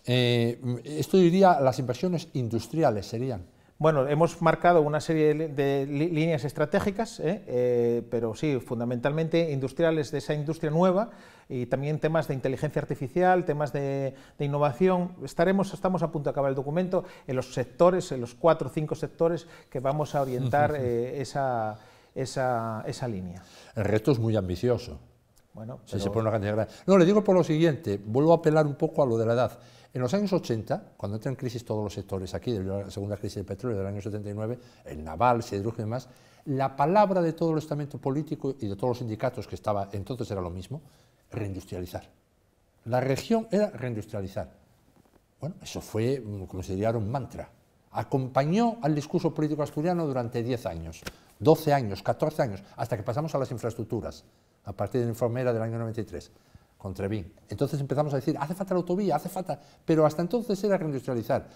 Esto diría, las inversiones industriales serían. Bueno, hemos marcado una serie de líneas estratégicas, pero sí, fundamentalmente industriales, de esa industria nueva, y también temas de inteligencia artificial, temas de innovación. Estamos a punto de acabar el documento en los sectores, en los 4 o 5 sectores que vamos a orientar esa línea. El reto es muy ambicioso. Bueno, si se pone una cantidad grande. No, le digo por lo siguiente, vuelvo a apelar un poco a lo de la edad. En los años 80, cuando entran en crisis todos los sectores aquí, de la segunda crisis del petróleo del año 79, el naval, siderúrgico y demás, la palabra de todo el estamento político y de todos los sindicatos que estaba entonces era lo mismo, reindustrializar. La región era reindustrializar. Bueno, eso fue, como se diría, un mantra. Acompañó al discurso político asturiano durante 10 años, 12 años, 14 años, hasta que pasamos a las infraestructuras, a partir de la Informera del año 93. Con Trevín. Entonces empezamos a decir, hace falta la autovía, hace falta, pero hasta entonces era reindustrializar.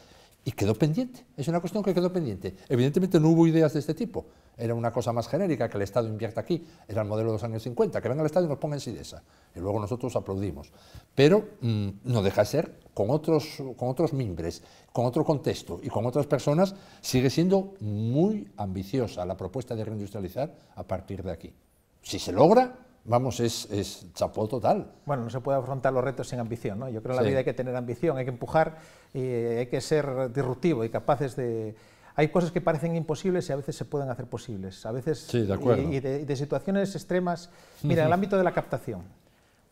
Y quedó pendiente, es una cuestión que quedó pendiente. Evidentemente no hubo ideas de este tipo, era una cosa más genérica, que el Estado invierta aquí, era el modelo de los años 50, que venga el Estado y nos ponga en Sidesa, y luego nosotros aplaudimos. Pero no deja de ser, con otros mimbres, con otro contexto y con otras personas, sigue siendo muy ambiciosa la propuesta de reindustrializar a partir de aquí. Si se logra, vamos, es chapó total. Bueno, no se puede afrontar los retos sin ambición, ¿no? Yo creo que en la vida hay que tener ambición, hay que empujar y hay que ser disruptivo y capaces de... Hay cosas que parecen imposibles y a veces se pueden hacer posibles. A veces, sí, de acuerdo. Y de situaciones extremas. Mira, en el ámbito de la captación,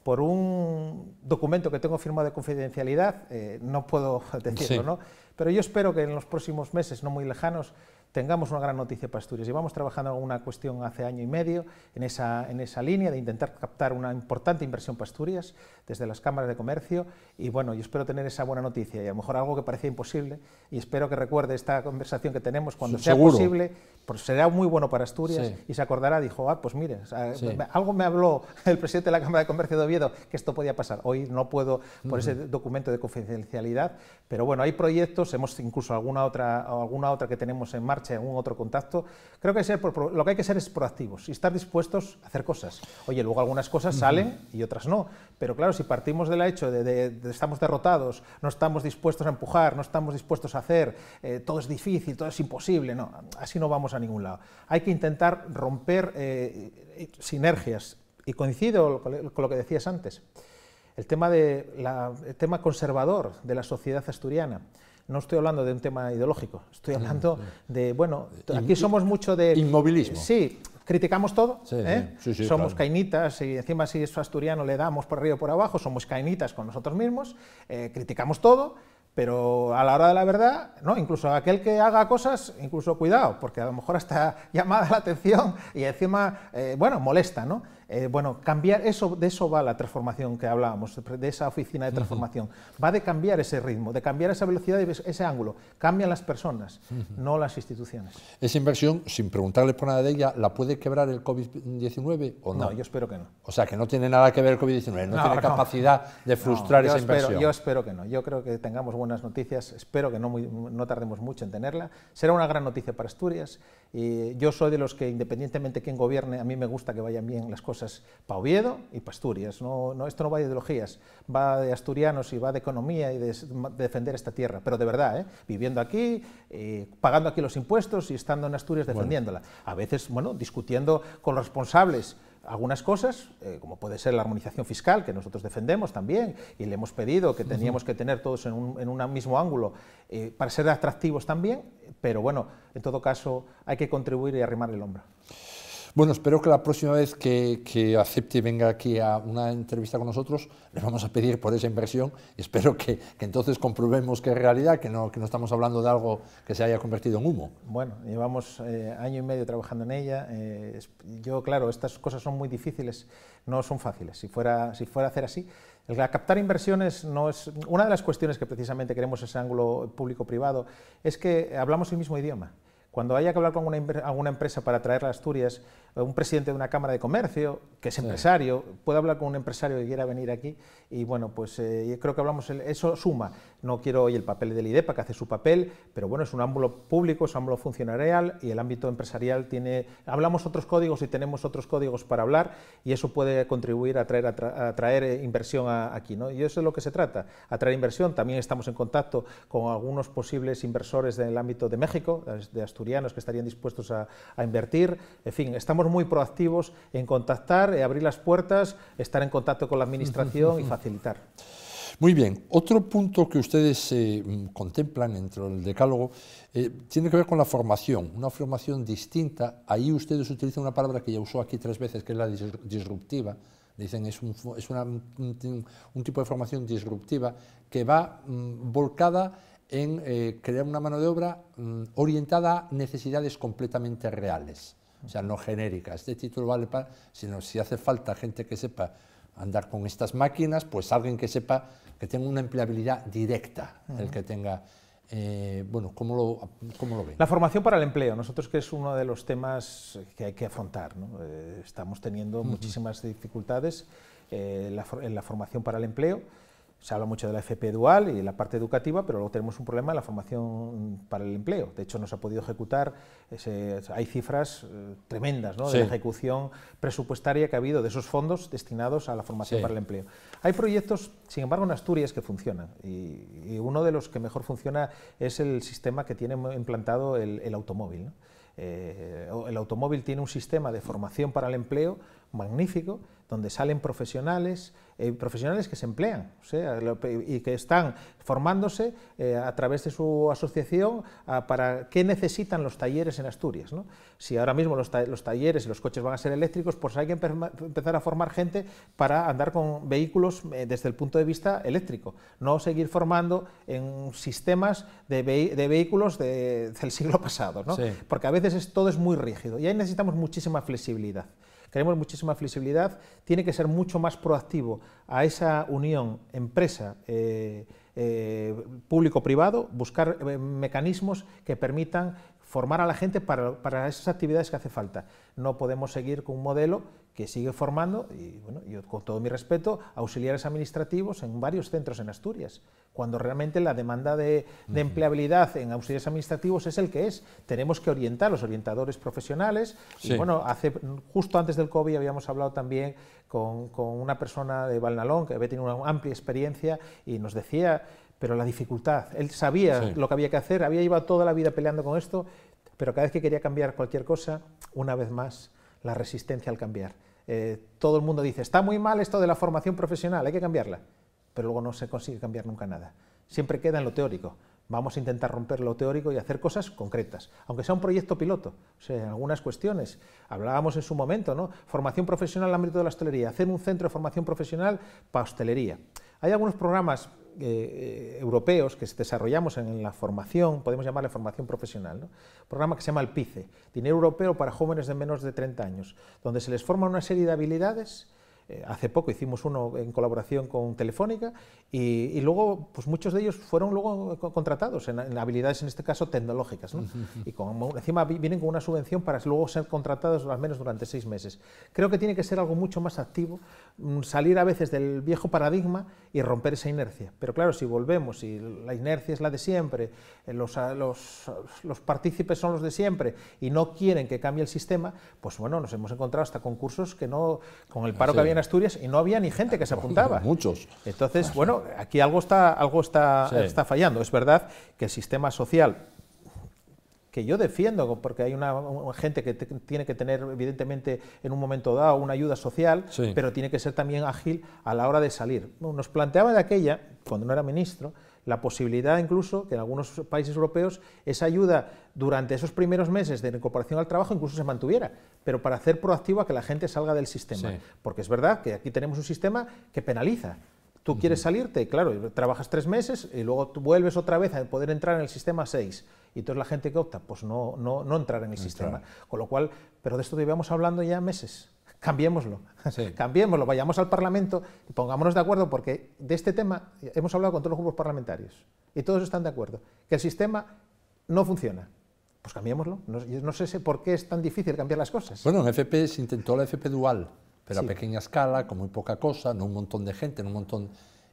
por un documento que tengo firmado de confidencialidad, no puedo decirlo, ¿no? Pero yo espero que en los próximos meses, no muy lejanos, tengamos una gran noticia para Asturias. Llevamos trabajando en una cuestión hace año y medio en esa línea de intentar captar una importante inversión para Asturias desde las cámaras de comercio y bueno, yo espero tener esa buena noticia y a lo mejor algo que parecía imposible y espero que recuerde esta conversación que tenemos cuando sea posible, pues será muy bueno para Asturias y se acordará, dijo, pues mire, algo me habló el presidente de la Cámara de Comercio de Oviedo que esto podía pasar. Hoy no puedo por ese documento de confidencialidad, pero bueno, hay proyectos, hemos incluso alguna otra que tenemos en marcha, algún otro contacto. Creo que lo que hay que ser es proactivos y estar dispuestos a hacer cosas. Oye, luego algunas cosas salen y otras no, pero claro, si partimos del hecho de estamos derrotados, no estamos dispuestos a empujar, no estamos dispuestos a hacer, todo es difícil, todo es imposible, no, así no vamos a ningún lado. Hay que intentar romper sinergias y coincido con lo que decías antes. El tema conservador de la sociedad asturiana. No estoy hablando de un tema ideológico, estoy hablando de, bueno, aquí somos mucho de... Inmovilismo. Sí, criticamos todo, sí, somos claro. cainitas y encima si es asturiano le damos por arriba o por abajo, somos cainitas con nosotros mismos, criticamos todo, pero a la hora de la verdad, no, incluso aquel que haga cosas, incluso cuidado, porque a lo mejor hasta llama la atención y encima, bueno, molesta, ¿no? Bueno, cambiar eso, de eso va la transformación que hablábamos, de esa oficina de transformación. Va de cambiar ese ritmo, de cambiar esa velocidad y ese ángulo. Cambian las personas, no las instituciones. Esa inversión, sin preguntarle por nada de ella, ¿la puede quebrar el COVID-19 o no? No, yo espero que no. O sea, que no tiene nada que ver el COVID-19, no tiene capacidad de frustrar esa inversión. Yo espero que no. Yo creo que tengamos buenas noticias, espero que no tardemos mucho en tenerla. Será una gran noticia para Asturias. Y yo soy de los que, independientemente de quién gobierne, a mí me gusta que vayan bien las cosas para Oviedo y para Asturias. Esto no va de ideologías, va de asturianos y va de economía y de defender esta tierra, pero de verdad, viviendo aquí, pagando aquí los impuestos y estando en Asturias defendiéndola. A veces, bueno, discutiendo con los responsables, algunas cosas, como puede ser la armonización fiscal, que nosotros defendemos también, y le hemos pedido que teníamos que tener todos en un mismo ángulo para ser atractivos también, pero bueno, en todo caso hay que contribuir y arrimar el hombro. Bueno, espero que la próxima vez que acepte y venga aquí a una entrevista con nosotros, le vamos a pedir por esa inversión y espero que entonces comprobemos que es realidad, que no estamos hablando de algo que se haya convertido en humo. Bueno, llevamos año y medio trabajando en ella. Yo, claro, estas cosas son muy difíciles, no son fáciles. Si fuera a hacer así, captar inversiones no es... Una de las cuestiones que precisamente queremos ese ángulo público-privado es que hablamos el mismo idioma. Cuando haya que hablar con alguna empresa para traerla a Asturias, un presidente de una cámara de comercio, que es empresario, puede hablar con un empresario que quiera venir aquí y bueno, pues yo creo que hablamos, eso suma. No quiero hoy el papel del IDEPA, que hace su papel, pero bueno, es un ámbito público, es un ámbito funcionarial y el ámbito empresarial hablamos otros códigos y tenemos otros códigos para hablar y eso puede contribuir a traer inversión aquí, ¿no? Y eso es lo que se trata, atraer inversión. También estamos en contacto con algunos posibles inversores del ámbito de México, de asturianos que estarían dispuestos a invertir. En fin, estamos muy proactivos en contactar, abrir las puertas, estar en contacto con la administración y facilitar. Muy bien, otro punto que ustedes contemplan dentro del decálogo tiene que ver con la formación, una formación distinta. Ahí ustedes utilizan una palabra que ya usó aquí 3 veces, que es la disruptiva. Dicen es un tipo de formación disruptiva que va volcada en crear una mano de obra orientada a necesidades completamente reales, o sea, no genéricas. Este título vale para, sino si hace falta gente que sepa andar con estas máquinas, pues alguien que sepa, que tenga una empleabilidad directa, el que tenga... bueno, ¿cómo lo ven? La formación para el empleo, nosotros que es uno de los temas que hay que afrontar, ¿no? Estamos teniendo muchísimas dificultades en la formación para el empleo. Se habla mucho de la FP dual y la parte educativa, pero luego tenemos un problema en la formación para el empleo. De hecho, no se ha podido ejecutar, hay cifras tremendas, ¿no? Sí. De la ejecución presupuestaria que ha habido de esos fondos destinados a la formación para el empleo. Hay proyectos, sin embargo, en Asturias que funcionan, y uno de los que mejor funciona es el sistema que tiene implantado el automóvil, ¿no? El automóvil tiene un sistema de formación para el empleo magnífico, donde salen profesionales que se emplean, o sea, y que están formándose a través de su asociación para qué necesitan los talleres en Asturias, ¿no? Si ahora mismo los talleres y los coches van a ser eléctricos, pues hay que empezar a formar gente para andar con vehículos desde el punto de vista eléctrico, no seguir formando en sistemas de vehículos del siglo pasado, ¿no? Sí. Porque a veces todo es muy rígido y ahí necesitamos muchísima flexibilidad. Queremos muchísima flexibilidad, tiene que ser mucho más proactivo a esa unión empresa público-privado, buscar mecanismos que permitan formar a la gente para esas actividades que hace falta. No podemos seguir con un modelo que sigue formando, y bueno, yo con todo mi respeto, auxiliares administrativos en varios centros en Asturias, cuando realmente la demanda de empleabilidad en auxiliares administrativos es el que es. Tenemos que orientar, los orientadores profesionales, sí. Y bueno, justo antes del COVID habíamos hablado también con una persona de Valnalón que había tenido una amplia experiencia y nos decía, pero la dificultad, él sabía sí. Lo que había que hacer, había llevado toda la vida peleando con esto, pero cada vez que quería cambiar cualquier cosa, una vez más, la resistencia al cambiar. Todo el mundo dice, está muy mal esto de la formación profesional, hay que cambiarla, pero luego no se consigue cambiar nunca nada. Siempre queda en lo teórico. Vamos a intentar romper lo teórico y hacer cosas concretas, aunque sea un proyecto piloto. O sea, en algunas cuestiones, hablábamos en su momento, ¿no? Formación profesional en el ámbito de la hostelería, hacer un centro de formación profesional para hostelería. Hay algunos programas europeos que desarrollamos en la formación, podemos llamarle formación profesional, ¿no? Un programa que se llama el PICE, Dinero Europeo para Jóvenes de menos de 30 años, donde se les forma una serie de habilidades. Hace poco hicimos uno en colaboración con Telefónica y luego pues muchos de ellos fueron luego contratados en habilidades, en este caso tecnológicas, ¿no? Y encima vienen con una subvención para luego ser contratados al menos durante 6 meses. Creo que tiene que ser algo mucho más activo, salir a veces del viejo paradigma y romper esa inercia. Pero claro, si volvemos y la inercia es la de siempre, los partícipes son los de siempre y no quieren que cambie el sistema, pues bueno, nos hemos encontrado hasta concursos que no, con el paro que había en Asturias y no había ni gente que se apuntaba. Muchos. Entonces, bueno, aquí algo está fallando. Es verdad que el sistema social que yo defiendo, porque hay una gente que tiene que tener, evidentemente, en un momento dado una ayuda social, sí, pero tiene que ser también ágil a la hora de salir. Nos planteaba de aquella, cuando no era ministro, la posibilidad incluso que en algunos países europeos esa ayuda durante esos primeros meses de incorporación al trabajo incluso se mantuviera, pero para hacer proactivo a que la gente salga del sistema. Sí. Porque es verdad que aquí tenemos un sistema que penaliza. Tú quieres salirte, claro, trabajas 3 meses y luego tú vuelves otra vez a poder entrar en el sistema 6. Y entonces la gente que opta, pues no entrar en el sistema. Con lo cual, pero de esto llevamos hablando ya meses. Cambiémoslo, sí, cambiémoslo, vayamos al Parlamento y pongámonos de acuerdo, porque de este tema hemos hablado con todos los grupos parlamentarios y todos están de acuerdo, que el sistema no funciona. Pues cambiémoslo. No sé por qué es tan difícil cambiar las cosas. Bueno, en FP se intentó la FP dual, pero sí, a pequeña escala, con muy poca cosa, no un montón de gente, no un montón...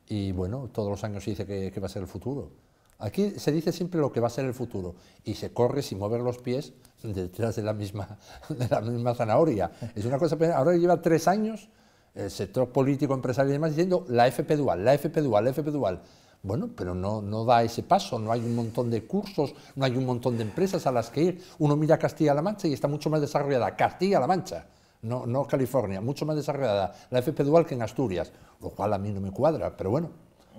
Y bueno, todos los años se dice que va a ser el futuro. Aquí se dice siempre lo que va a ser el futuro y se corre sin mover los pies detrás de la misma zanahoria. Es una cosa, ahora lleva 3 años el sector político, empresarial y demás diciendo la FP dual, la FP dual, la FP dual. Bueno, pero no da ese paso, no hay un montón de cursos, no hay un montón de empresas a las que ir. Uno mira Castilla-La Mancha y está mucho más desarrollada Castilla-La Mancha, no California, mucho más desarrollada la FP dual que en Asturias, lo cual a mí no me cuadra, pero bueno,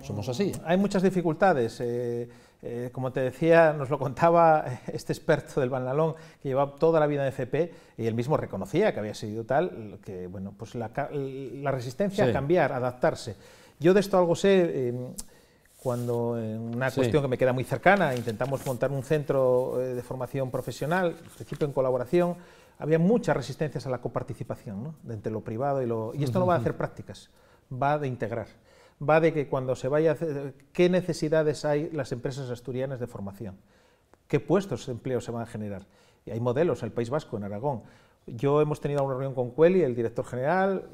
somos así. Hay muchas dificultades. Como te decía, nos lo contaba este experto del Banlalón, que llevaba toda la vida en FP, y él mismo reconocía que había sido tal, que bueno, pues la resistencia sí, a cambiar, a adaptarse. Yo de esto algo sé, cuando en una cuestión que me queda muy cercana, intentamos montar un centro de formación profesional, en principio en colaboración, había muchas resistencias a la coparticipación, ¿no?, entre lo privado y esto no va a hacer prácticas, va de integrar. Va de que cuando se vaya a hacer, qué necesidades hay las empresas asturianas de formación, qué puestos de empleo se van a generar. Y hay modelos en el País Vasco, en Aragón. Yo hemos tenido una reunión con Cueli, el director general,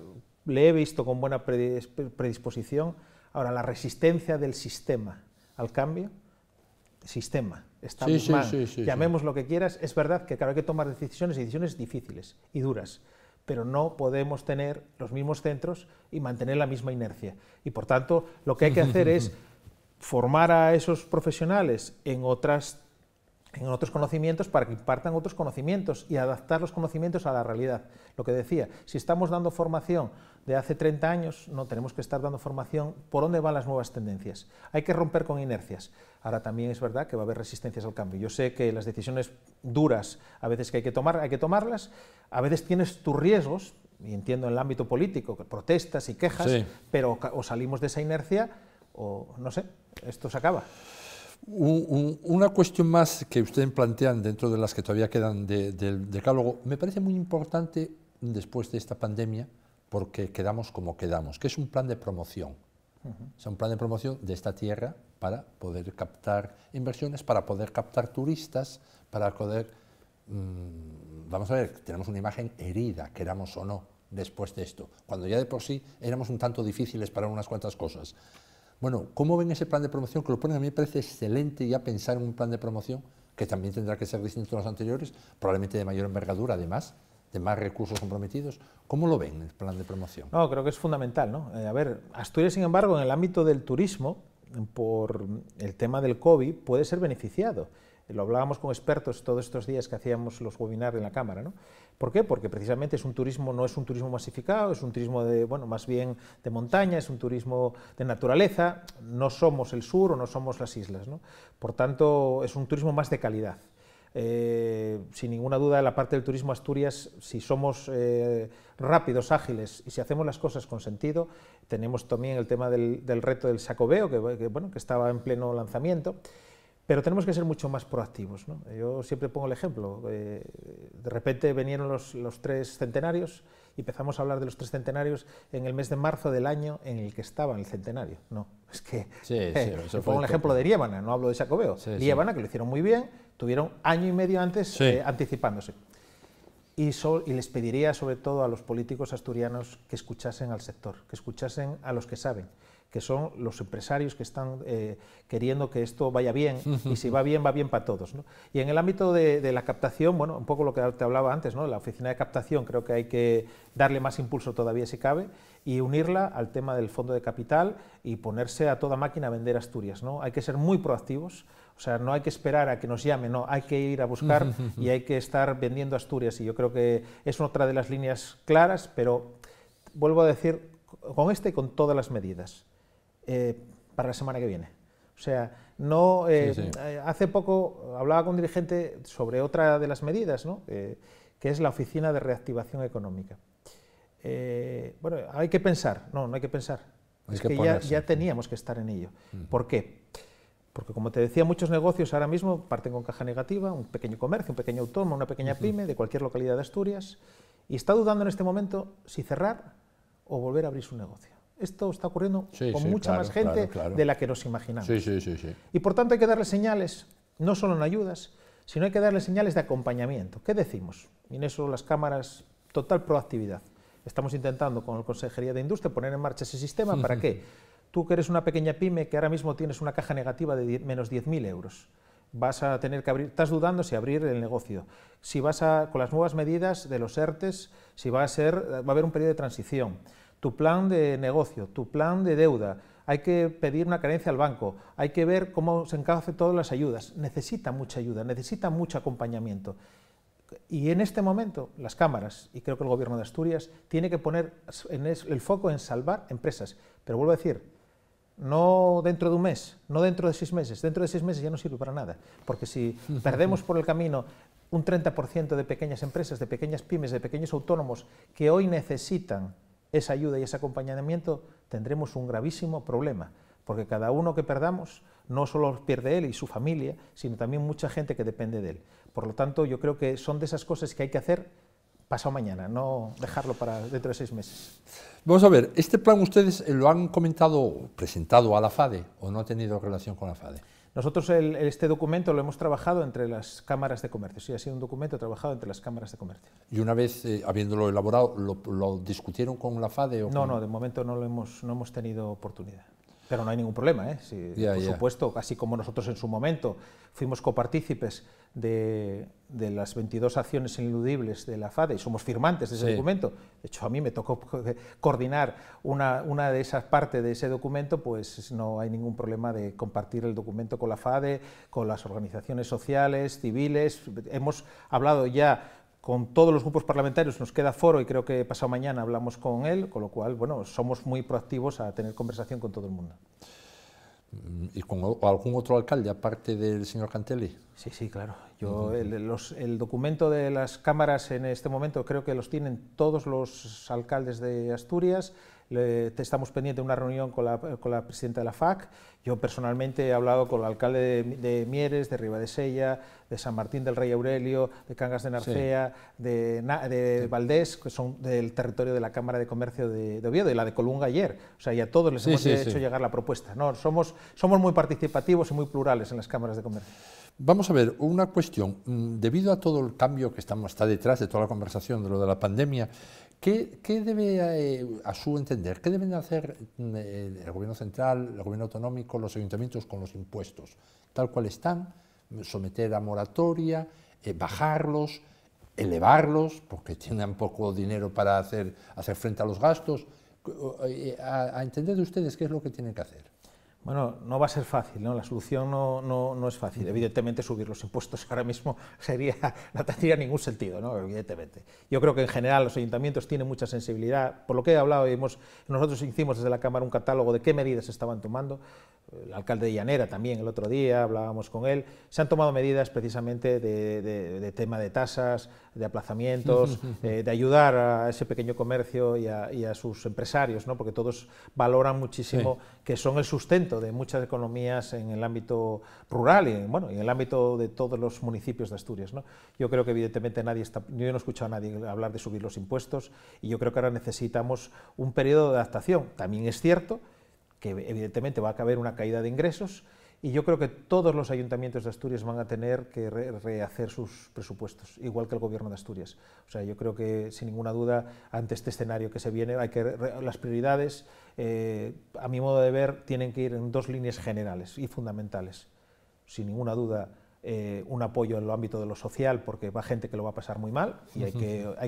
le he visto con buena predisposición. Ahora, la resistencia del sistema al cambio, está muy mal, llamemos lo que quieras, es verdad que claro, hay que tomar decisiones difíciles y duras, pero no podemos tener los mismos centros y mantener la misma inercia. Y por tanto, lo que hay que hacer es formar a esos profesionales en otros conocimientos para que impartan otros conocimientos y adaptar los conocimientos a la realidad. Lo que decía, si estamos dando formación de hace 30 años, no tenemos que estar dando formación por dónde van las nuevas tendencias. Hay que romper con inercias. Ahora también es verdad que va a haber resistencias al cambio. Yo sé que las decisiones duras, a veces que hay que tomarlas, a veces tienes tus riesgos, y entiendo en el ámbito político, que protestas y quejas, sí, pero o salimos de esa inercia o, no sé, esto se acaba. Una cuestión más que ustedes plantean dentro de las que todavía quedan del decálogo, me parece muy importante después de esta pandemia, porque quedamos como quedamos, que es un plan de promoción. O sea, un plan de promoción de esta tierra para poder captar inversiones, para poder captar turistas, para poder... vamos a ver, tenemos una imagen herida, queramos o no, después de esto, cuando ya de por sí éramos un tanto difíciles para unas cuantas cosas. Bueno, ¿cómo ven ese plan de promoción? Que lo ponen, a mí me parece excelente ya pensar en un plan de promoción, que también tendrá que ser distinto a los anteriores, probablemente de mayor envergadura además, de más recursos comprometidos. ¿Cómo lo ven el plan de promoción? No, creo que es fundamental, ¿no? A ver, Asturias, sin embargo, en el ámbito del turismo, por el tema del COVID, puede ser beneficiado. Lo hablábamos con expertos todos estos días que hacíamos los webinars en la Cámara, ¿no? ¿Por qué? Porque precisamente es un turismo, no es un turismo masificado, es un turismo de, bueno, más bien de montaña, es un turismo de naturaleza, no somos el sur o no somos las islas, ¿no? Por tanto, es un turismo más de calidad. Sin ninguna duda, la parte del turismo Asturias, si somos rápidos, ágiles y si hacemos las cosas con sentido, tenemos también el tema del reto del Xacobeo, que estaba en pleno lanzamiento, pero tenemos que ser mucho más proactivos, ¿no? Yo siempre pongo el ejemplo, de repente vinieron los 3 centenarios y empezamos a hablar de los 3 centenarios en el mes de marzo del año en el que estaba el centenario. No, es que pongo el ejemplo de Liébana, no hablo de Xacobeo. Liébana, que lo hicieron muy bien, tuvieron año y medio antes anticipándose. Y les pediría sobre todo a los políticos asturianos que escuchasen al sector, que escuchasen a los que saben, que son los empresarios que están queriendo que esto vaya bien, y si va bien para todos, ¿no? Y en el ámbito de la captación, bueno, un poco lo que te hablaba antes, ¿no? La oficina de captación creo que hay que darle más impulso todavía si cabe, y unirla al tema del fondo de capital y ponerse a toda máquina a vender Asturias, ¿no? Hay que ser muy proactivos, o sea, no hay que esperar a que nos llamen, no, hay que ir a buscar y hay que estar vendiendo Asturias, y yo creo que es otra de las líneas claras, pero vuelvo a decir, con y con todas las medidas, para la semana que viene. O sea, no, hace poco hablaba con un dirigente sobre otra de las medidas, ¿no? Que es la Oficina de Reactivación Económica. Bueno, hay que pensar, no hay que pensar, es que ya teníamos que estar en ello. ¿Por qué? Porque, como te decía, muchos negocios ahora mismo parten con caja negativa, un pequeño comercio, un pequeño autónomo, una pequeña pyme de cualquier localidad de Asturias, y está dudando en este momento si cerrar o volver a abrir su negocio. Esto está ocurriendo con mucha más gente de la que nos imaginamos. Y por tanto hay que darle señales, no solo en ayudas, sino hay que darle señales de acompañamiento. ¿Qué decimos? Y en eso las cámaras, total proactividad. Estamos intentando con la Consejería de Industria poner en marcha ese sistema. ¿Para qué? Tú que eres una pequeña pyme que ahora mismo tienes una caja negativa de menos 10.000 euros, vas a tener que abrir, estás dudando si abrir el negocio, si vas a, con las nuevas medidas de los ERTES, si va a haber un periodo de transición, tu plan de negocio, tu plan de deuda, hay que pedir una carencia al banco, hay que ver cómo se encauce todas las ayudas, necesita mucha ayuda, necesita mucho acompañamiento. Y en este momento las cámaras, y creo que el Gobierno de Asturias, tiene que poner el foco en salvar empresas, pero vuelvo a decir, no dentro de un mes, no dentro de 6 meses, dentro de 6 meses ya no sirve para nada, porque si perdemos por el camino un 30% de pequeñas empresas, de pequeñas pymes, de pequeños autónomos que hoy necesitan esa ayuda y ese acompañamiento, tendremos un gravísimo problema, porque cada uno que perdamos no solo pierde él y su familia, sino también mucha gente que depende de él. Por lo tanto, yo creo que son de esas cosas que hay que hacer pasado mañana, no dejarlo para dentro de 6 meses. Vamos a ver, ¿este plan ustedes lo han comentado, presentado a la FADE o no ha tenido relación con la FADE? Nosotros este documento lo hemos trabajado entre las cámaras de comercio, sí, ha sido un documento trabajado entre las cámaras de comercio. ¿Y una vez habiéndolo elaborado, lo discutieron con la FADE? O no, de momento no hemos tenido oportunidad. Pero no hay ningún problema, ¿eh? Sí, por supuesto, así como nosotros en su momento fuimos copartícipes de las 22 acciones ineludibles de la FADE y somos firmantes de ese documento. De hecho, a mí me tocó coordinar una de esas partes de ese documento, pues no hay ningún problema de compartir el documento con la FADE, con las organizaciones sociales, civiles. Hemos hablado ya con todos los grupos parlamentarios, nos queda foro y creo que pasado mañana hablamos con él, con lo cual, bueno, somos muy proactivos a tener conversación con todo el mundo. ¿Y con algún otro alcalde, aparte del señor Cantelli? Sí, claro. Yo, el documento de las cámaras en este momento creo que los tienen todos los alcaldes de Asturias. Estamos pendientes de una reunión con la presidenta de la FAC. Yo personalmente he hablado con el alcalde de Mieres, de Ribadesella, de San Martín del Rey Aurelio, de Cangas de Narcea, de Valdés, que son del territorio de la Cámara de Comercio de Oviedo, y la de Colunga ayer. O sea, y a todos les hemos hecho llegar la propuesta. No, somos muy participativos y muy plurales en las cámaras de comercio. Vamos a ver, una cuestión. Debido a todo el cambio que está detrás de toda la conversación de lo de la pandemia, ¿qué debe, a su entender, qué deben hacer el Gobierno central, el Gobierno autonómico, los ayuntamientos con los impuestos? Tal cual están, someter a moratoria, bajarlos, elevarlos, porque tienen poco dinero para hacer frente a los gastos. A entender de ustedes qué es lo que tienen que hacer. Bueno, no va a ser fácil, ¿no? La solución no es fácil. Evidentemente, subir los impuestos ahora mismo no tendría ningún sentido, ¿no? Evidentemente. Yo creo que en general los ayuntamientos tienen mucha sensibilidad. Por lo que he hablado, nosotros hicimos desde la Cámara un catálogo de qué medidas se estaban tomando. El alcalde de Llanera también el otro día, hablábamos con él. Se han tomado medidas precisamente de tema de tasas, de aplazamientos, de ayudar a ese pequeño comercio y a sus empresarios, ¿no? Porque todos valoran muchísimo que son el sustento de muchas economías en el ámbito rural y en el ámbito de todos los municipios de Asturias, ¿no? Yo creo que evidentemente yo no he escuchado a nadie hablar de subir los impuestos y yo creo que ahora necesitamos un periodo de adaptación. También es cierto que evidentemente va a haber una caída de ingresos y yo creo que todos los ayuntamientos de Asturias van a tener que rehacer sus presupuestos, igual que el Gobierno de Asturias. O sea, yo creo que, sin ninguna duda, ante este escenario que se viene, las prioridades, a mi modo de ver, tienen que ir en dos líneas generales y fundamentales. Sin ninguna duda, un apoyo en lo ámbito de lo social, porque va gente que lo va a pasar muy mal y hay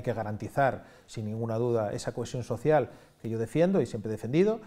que garantizar, sin ninguna duda, esa cohesión social que yo defiendo y siempre he defendido,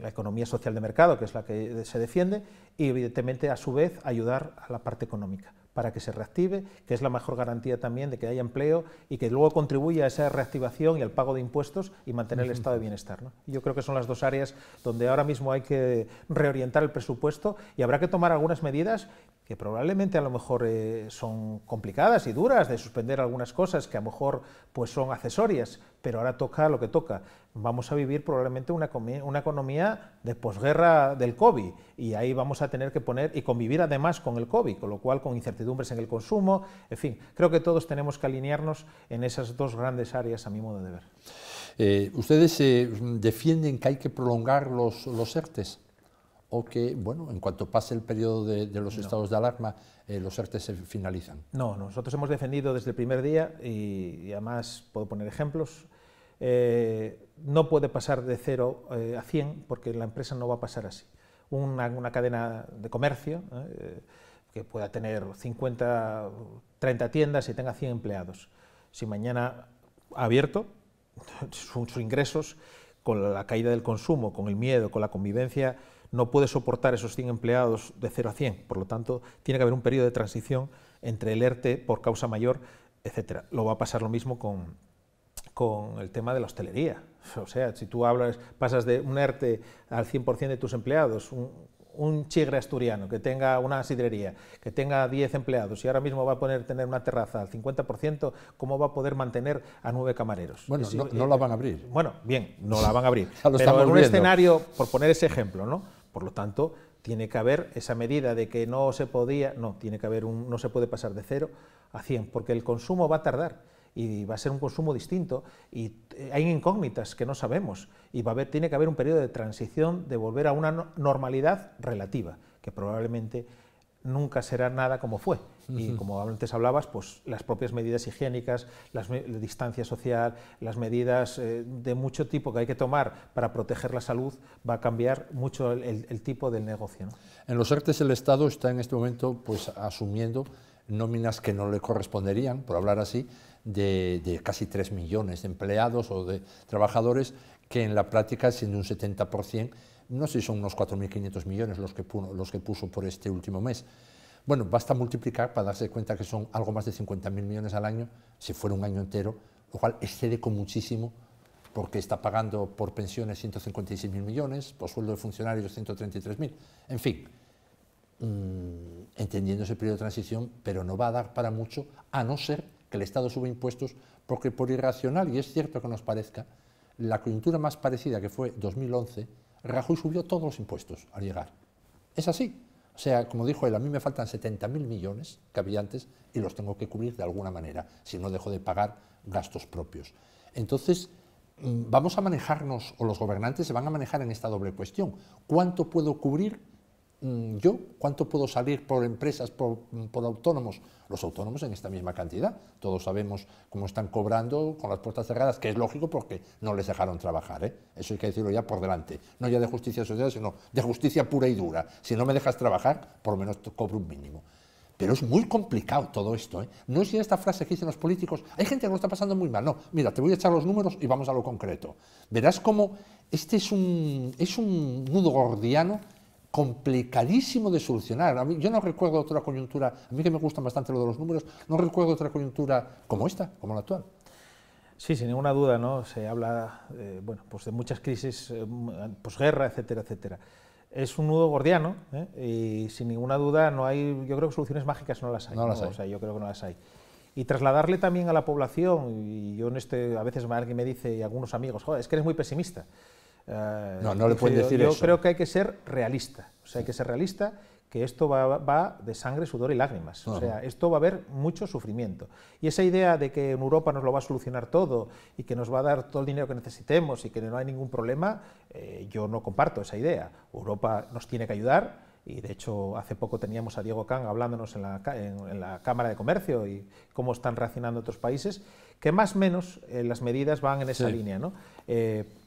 la economía social de mercado, que es la que se defiende, y evidentemente, a su vez, ayudar a la parte económica para que se reactive, que es la mejor garantía también de que haya empleo y que luego contribuya a esa reactivación y al pago de impuestos y mantener el estado de bienestar, ¿no? Y yo creo que son las dos áreas donde ahora mismo hay que reorientar el presupuesto, y habrá que tomar algunas medidas que probablemente a lo mejor son complicadas y duras, de suspender algunas cosas que a lo mejor pues son accesorias, pero ahora toca lo que toca. Vamos a vivir probablemente una economía de posguerra del COVID, y ahí vamos a tener que poner y convivir además con el COVID, con lo cual con incertidumbres en el consumo, en fin, creo que todos tenemos que alinearnos en esas dos grandes áreas, a mi modo de ver. ¿Ustedes defienden que hay que prolongar los ERTES? ¿O que, bueno, en cuanto pase el periodo de los estados de alarma, los ERTES se finalizan? No, nosotros hemos defendido desde el primer día, y además puedo poner ejemplos. No puede pasar de 0 a 100, porque la empresa no va a pasar así. Una cadena de comercio que pueda tener 50, 30 tiendas y tenga 100 empleados. Si mañana ha abierto, sus ingresos, con la caída del consumo, con el miedo, con la convivencia, no puede soportar esos 100 empleados de 0 a 100. Por lo tanto, tiene que haber un periodo de transición entre el ERTE por causa mayor, etc. Lo va a pasar lo mismo con el tema de la hostelería. O sea, si tú pasas de un ERTE al 100% de tus empleados, un chigre asturiano que tenga una sidrería, que tenga 10 empleados y ahora mismo va a tener una terraza al 50%, ¿cómo va a poder mantener a 9 camareros? Bueno, no la van a abrir. Bueno, bien, no la van a abrir. Pero en un escenario, por poner ese ejemplo, ¿no? Por lo tanto, tiene que haber esa medida de que no se podía, no, tiene que haber no se puede pasar de 0 a 100, porque el consumo va a tardar y va a ser un consumo distinto, y hay incógnitas que no sabemos, y tiene que haber un periodo de transición, de volver a una normalidad relativa, que probablemente nunca será nada como fue. Y como antes hablabas, pues las propias medidas higiénicas, la distancia social, las medidas de mucho tipo que hay que tomar para proteger la salud, va a cambiar mucho el tipo del negocio, ¿no? En los ERTES el Estado está en este momento pues asumiendo nóminas que no le corresponderían, por hablar así, de casi 3 millones de empleados o de trabajadores, que en la práctica, siendo un 70%, no sé si son unos 4.500 millones los que puso por este último mes. Bueno, basta multiplicar para darse cuenta que son algo más de 50.000 millones al año, si fuera un año entero, lo cual excede con muchísimo, porque está pagando por pensiones 156.000 millones, por sueldo de funcionarios 133.000, en fin, entendiendo ese periodo de transición, pero no va a dar para mucho, a no ser que el Estado suba impuestos, porque por irracional, y es cierto que nos parezca, la coyuntura más parecida, que fue 2011, Rajoy subió todos los impuestos al llegar. Es así. O sea, como dijo él, a mí me faltan 70.000 millones que había antes y los tengo que cubrir de alguna manera, si no dejo de pagar gastos propios. Entonces, vamos a manejarnos, o los gobernantes se van a manejar en esta doble cuestión. ¿Cuánto puedo cubrir yo? ¿Cuánto puedo salir por empresas, por autónomos? Los autónomos en esta misma cantidad. Todos sabemos cómo están cobrando con las puertas cerradas, que es lógico porque no les dejaron trabajar, ¿eh? Eso hay que decirlo ya por delante. No ya de justicia social, sino de justicia pura y dura. Si no me dejas trabajar, por lo menos cobro un mínimo. Pero es muy complicado todo esto, ¿eh? No es esta frase que dicen los políticos, hay gente que lo está pasando muy mal. No, mira, te voy a echar los números y vamos a lo concreto. Verás cómo este es un nudo gordiano complicadísimo de solucionar. Yo no recuerdo otra coyuntura, a mí que me gustan bastante lo de los números, no recuerdo otra coyuntura como esta, como la actual. Sí, sin ninguna duda, ¿no? Se habla bueno, pues de muchas crisis, posguerra, etcétera, etcétera. Es un nudo gordiano, y sin ninguna duda no hay, yo creo que soluciones mágicas no las hay. No las hay. O sea, yo creo que no las hay. Y trasladarle también a la población, y yo a veces alguien me dice, y algunos amigos, joder, es que eres muy pesimista. No le pueden decir eso. Yo creo que hay que ser realista, o sea, hay que ser realista, que esto va de sangre, sudor y lágrimas. O sea, esto va a haber mucho sufrimiento. Y esa idea de que en Europa nos lo va a solucionar todo y que nos va a dar todo el dinero que necesitemos y que no hay ningún problema, yo no comparto esa idea. Europa nos tiene que ayudar y de hecho hace poco teníamos a Diego Can hablándonos en la Cámara de Comercio y cómo están reaccionando otros países, que más o menos las medidas van en esa línea, ¿no?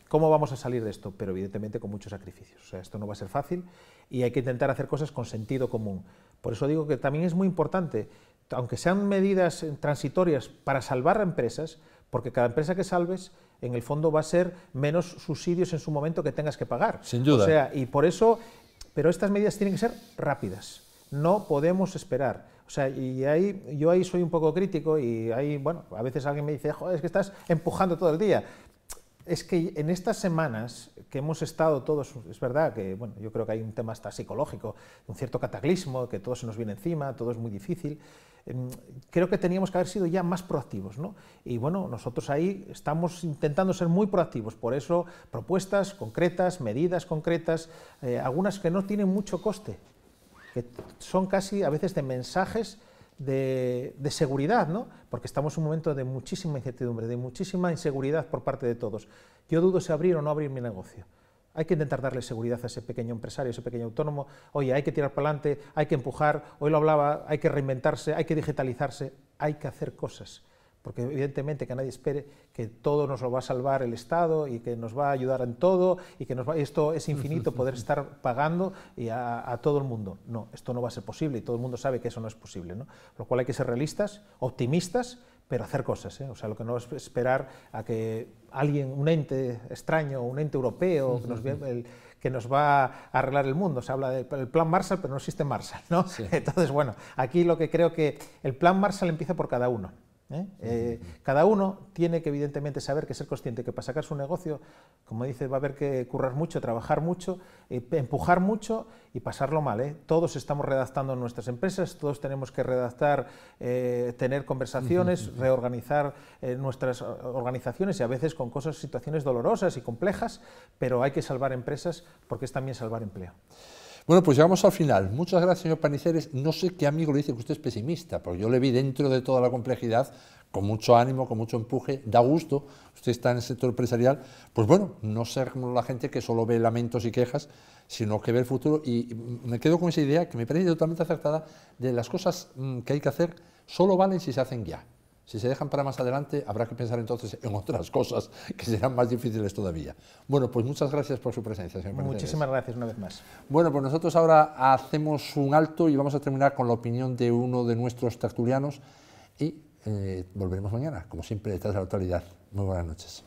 ¿Cómo vamos a salir de esto? Pero evidentemente con muchos sacrificios. O sea, esto no va a ser fácil y hay que intentar hacer cosas con sentido común. Por eso digo que también es muy importante, aunque sean medidas transitorias para salvar a empresas, porque cada empresa que salves, en el fondo va a ser menos subsidios en su momento que tengas que pagar. Sin duda. O sea, y por eso, pero estas medidas tienen que ser rápidas. No podemos esperar. O sea, y yo ahí soy un poco crítico y ahí, bueno, a veces alguien me dice, joder, es que estás empujando todo el día. Es que en estas semanas que hemos estado todos, es verdad que, bueno, yo creo que hay un tema hasta psicológico, un cierto cataclismo, que todo se nos viene encima, todo es muy difícil. Creo que teníamos que haber sido ya más proactivos, ¿no? Y bueno, nosotros ahí estamos intentando ser muy proactivos, por eso propuestas concretas, medidas concretas, algunas que no tienen mucho coste, que son casi a veces de mensajes de seguridad, ¿no? Porque estamos en un momento de muchísima incertidumbre, de muchísima inseguridad por parte de todos. Yo dudo si abrir o no abrir mi negocio. Hay que intentar darle seguridad a ese pequeño empresario, a ese pequeño autónomo. Oye, hay que tirar para adelante, hay que empujar, hoy lo hablaba, hay que reinventarse, hay que digitalizarse, hay que hacer cosas. Porque evidentemente que nadie espere que todo nos lo va a salvar el Estado y que nos va a ayudar en todo y que esto es infinito, poder estar pagando a todo el mundo. No, esto no va a ser posible y todo el mundo sabe que eso no es posible, ¿no? Lo cual hay que ser realistas, optimistas, pero hacer cosas, ¿eh? O sea, lo que no es esperar a que alguien, un ente extraño, un ente europeo, que nos va a arreglar el mundo. Se habla del plan Marshall, pero no existe Marshall, ¿no? Sí. Entonces, bueno, aquí lo que creo que el plan Marshall empieza por cada uno. Cada uno tiene que evidentemente saber, que ser consciente que para sacar su negocio, como dice, va a haber que currar mucho, trabajar mucho, empujar mucho y pasarlo mal. Todos estamos redactando nuestras empresas, todos tenemos que redactar, tener conversaciones, reorganizar nuestras organizaciones y a veces con situaciones dolorosas y complejas, pero hay que salvar empresas porque es también salvar empleo. Bueno, pues llegamos al final. Muchas gracias, señor Paniceres. No sé qué amigo le dice que usted es pesimista, porque yo le vi dentro de toda la complejidad, con mucho ánimo, con mucho empuje, da gusto. Usted está en el sector empresarial, pues bueno, no ser como la gente que solo ve lamentos y quejas, sino que ve el futuro. Y me quedo con esa idea, que me parece totalmente acertada, de las cosas que hay que hacer, solo valen si se hacen ya. Si se dejan para más adelante, habrá que pensar entonces en otras cosas que serán más difíciles todavía. Bueno, pues muchas gracias por su presencia, señor Paniceres. Muchísimas gracias una vez más. Bueno, pues nosotros ahora hacemos un alto y vamos a terminar con la opinión de uno de nuestros tertulianos y volveremos mañana, como siempre, detrás de la actualidad. Muy buenas noches.